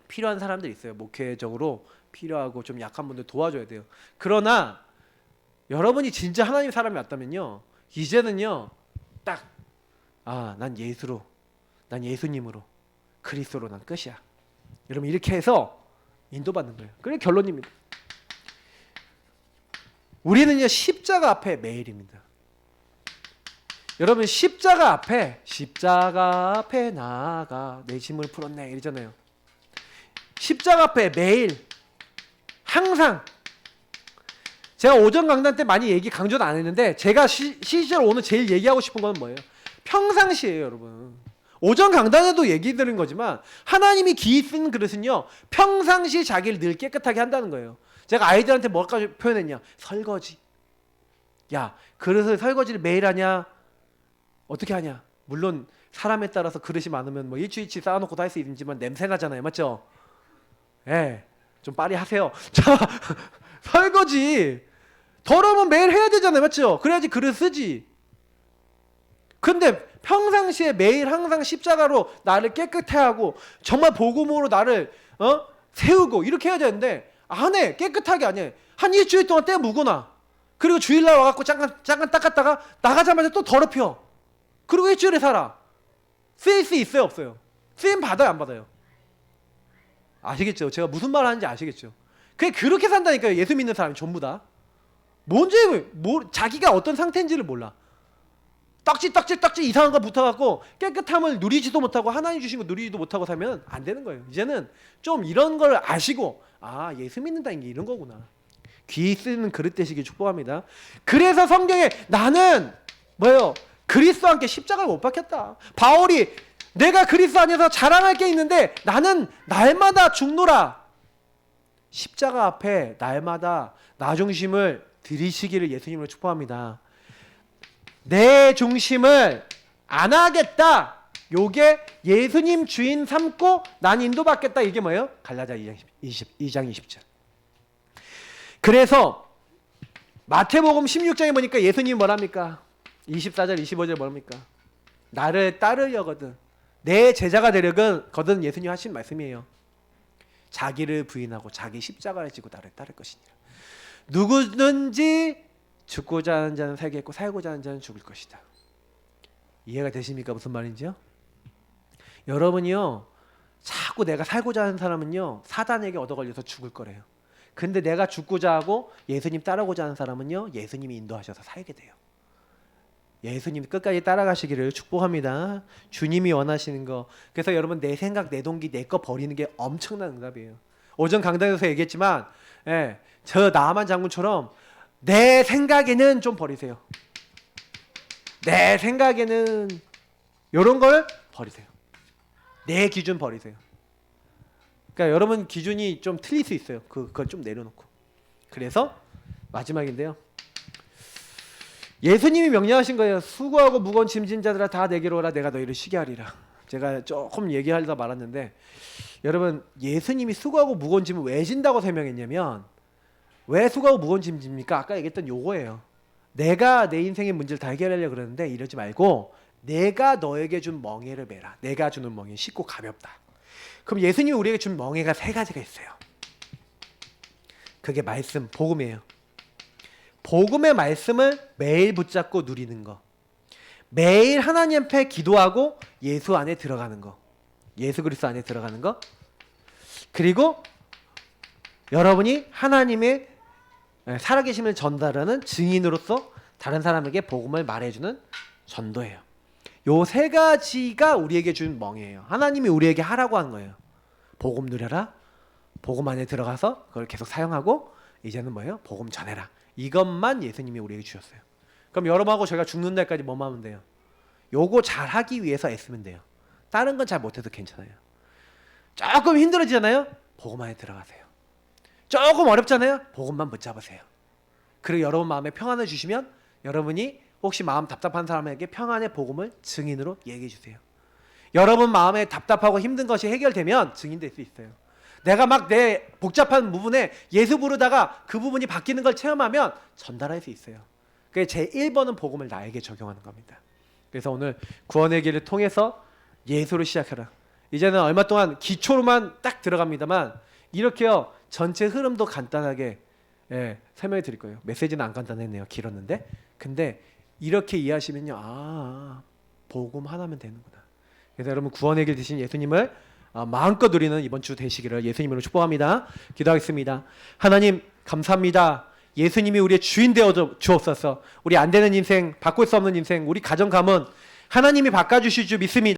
필요한 사람들이 있어요. 목회적으로 필요하고 좀 약한 분들 도와줘야 돼요. 그러나 여러분이 진짜 하나님 사람이 왔다면요, 이제는요 딱 난 예수로, 난 예수님으로, 그리스도로 난 끝이야. 여러분 이렇게 해서 인도받는 거예요. 그게 결론입니다. 우리는요 십자가 앞에 매일입니다. 여러분 십자가 앞에 나아가 내 짐을 풀었네 이러잖아요. 십자가 앞에 매일 항상 제가 오전 강단 때 많이 강조는 안 했는데 제가 실제로 오늘 제일 얘기하고 싶은 건 뭐예요? 평상시예요, 여러분. 오전 강단에도 얘기 드린 거지만 하나님이 기이 쓴 그릇은요 평상시 자기를 늘 깨끗하게 한다는 거예요. 제가 아이들한테 뭐까지 표현했냐? 설거지. 야, 그릇을 설거지를 매일 하냐? 어떻게 하냐? 물론 사람에 따라서 그릇이 많으면 뭐 일주일치 쌓아놓고도 할 수 있지만 냄새 나잖아요, 맞죠? 예, 좀 빨리 하세요. 자, 설거지 더러우면 매일 해야 되잖아요, 맞죠? 그래야지 그릇 쓰지. 근데 평상시에 매일 항상 십자가로 나를 깨끗해 하고 정말 복음으로 나를 세우고 이렇게 해야 되는데 안 해. 깨끗하게 안 해. 한 일주일 동안 때 묵어놔. 그리고 주일날 와갖고 잠깐 닦았다가 나가자마자 또 더럽혀. 그리고 일주일에 살아. 쓰일 수 있어요, 없어요? 쓰임 받아요, 안 받아요? 아시겠죠? 제가 무슨 말 하는지 아시겠죠? 그렇게 산다니까요, 예수 믿는 사람이 전부 다. 자기가 어떤 상태인지를 몰라. 떡지 이상한 거 붙어갖고 깨끗함을 누리지도 못하고 하나님 주신 거 누리지도 못하고 살면 안 되는 거예요. 이제는 좀 이런 걸 아시고 예수 믿는다는 게 이런 거구나. 귀 쓰는 그릇 되시길 축복합니다. 그래서 성경에 나는 뭐예요? 그리스도와 함께 십자가를 못 박혔다. 바울이 내가 그리스도 안에서 자랑할 게 있는데 나는 날마다 죽노라. 십자가 앞에 날마다 나 중심을 들이시기를 예수님으로 축복합니다. 내 중심을 안 하겠다. 요게 예수님 주인 삼고 난 인도받겠다. 이게 뭐예요? 갈라디아 2장 20절. 그래서 마태복음 16장에 보니까 예수님이 뭐랍니까? 24절 25절 뭐랍니까? 나를 따르려거든 내 제자가 되려거든 예수님 하신 말씀이에요. 자기를 부인하고 자기 십자가를 지고 나를 따를 것이니라. 누구든지 죽고자 하는 자는 살겠고 살고자 하는 자는 죽을 것이다. 이해가 되십니까? 무슨 말인지요? 여러분이요 자꾸 내가 살고자 하는 사람은요 사단에게 얻어 걸려서 죽을 거래요. 근데 내가 죽고자 하고 예수님 따르고자 하는 사람은요 예수님이 인도하셔서 살게 돼요. 예수님 끝까지 따라가시기를 축복합니다. 주님이 원하시는 거. 그래서 여러분 내 생각 내 동기 내 거 버리는 게 엄청난 응답이에요. 오전 강단에서 얘기했지만 저 나만 장군처럼 내 생각에는 좀 버리세요. 내 생각에는 이런 걸 버리세요. 내 기준 버리세요. 그러니까 여러분 기준이 좀 틀릴 수 있어요. 그걸 좀 내려놓고. 그래서 마지막인데요. 예수님이 명령하신 거예요. 수고하고 무거운 짐진 자들아 다 내게로 오라 내가 너희를 쉬게 하리라. 제가 조금 얘기하려다 말았는데 여러분 예수님이 수고하고 무거운 짐을 왜 진다고 설명했냐면 왜 수고하고 무거운 짐 집니까? 아까 얘기했던 요거예요. 내가 내 인생의 문제를 다 해결하려고 그러는데 이러지 말고 내가 너에게 준 멍에를 메라. 내가 주는 멍에 쉽고 가볍다. 그럼 예수님이 우리에게 준 멍에가 세 가지가 있어요. 그게 말씀, 복음이에요. 복음의 말씀을 매일 붙잡고 누리는 거. 매일 하나님 앞에 기도하고 예수 안에 들어가는 거. 예수 그리스도 안에 들어가는 거. 그리고 여러분이 하나님의 살아계심을 전달하는 증인으로서 다른 사람에게 복음을 말해주는 전도예요. 요 세 가지가 우리에게 준 멍이에요. 하나님이 우리에게 하라고 한 거예요. 복음 누려라. 복음 안에 들어가서 그걸 계속 사용하고 이제는 뭐예요? 복음 전해라. 이것만 예수님이 우리에게 주셨어요. 그럼 여러분하고 제가 죽는 날까지 뭐만 하면 돼요? 요거 잘하기 위해서 애쓰면 돼요. 다른 건 잘 못해도 괜찮아요. 조금 힘들어지잖아요? 복음 안에 들어가세요. 조금 어렵잖아요? 복음만 붙잡으세요. 그리고 여러분 마음에 평안을 주시면 여러분이 혹시 마음 답답한 사람에게 평안의 복음을 증인으로 얘기해 주세요. 여러분 마음에 답답하고 힘든 것이 해결되면 증인 될 수 있어요. 내가 막 내 복잡한 부분에 예수 부르다가 그 부분이 바뀌는 걸 체험하면 전달할 수 있어요. 그게 제 1번은 복음을 나에게 적용하는 겁니다. 그래서 오늘 구원의 길을 통해서 예수로 시작해라. 이제는 얼마 동안 기초로만 딱 들어갑니다만 이렇게요 전체 흐름도 간단하게 설명해 드릴 거예요. 메시지는 안 간단했네요. 길었는데. 근데 이렇게 이해하시면요. 복음 하나면 되는구나. 그래서 여러분 구원의 길 되신 예수님을 마음껏 누리는 이번 주 되시기를 예수님으로 축복합니다. 기도하겠습니다. 하나님 감사합니다. 예수님이 우리의 주인 되어 주옵소서. 우리 안 되는 인생, 바꿀 수 없는 인생, 우리 가정 가문 하나님이 바꿔주실 줄 믿습니다.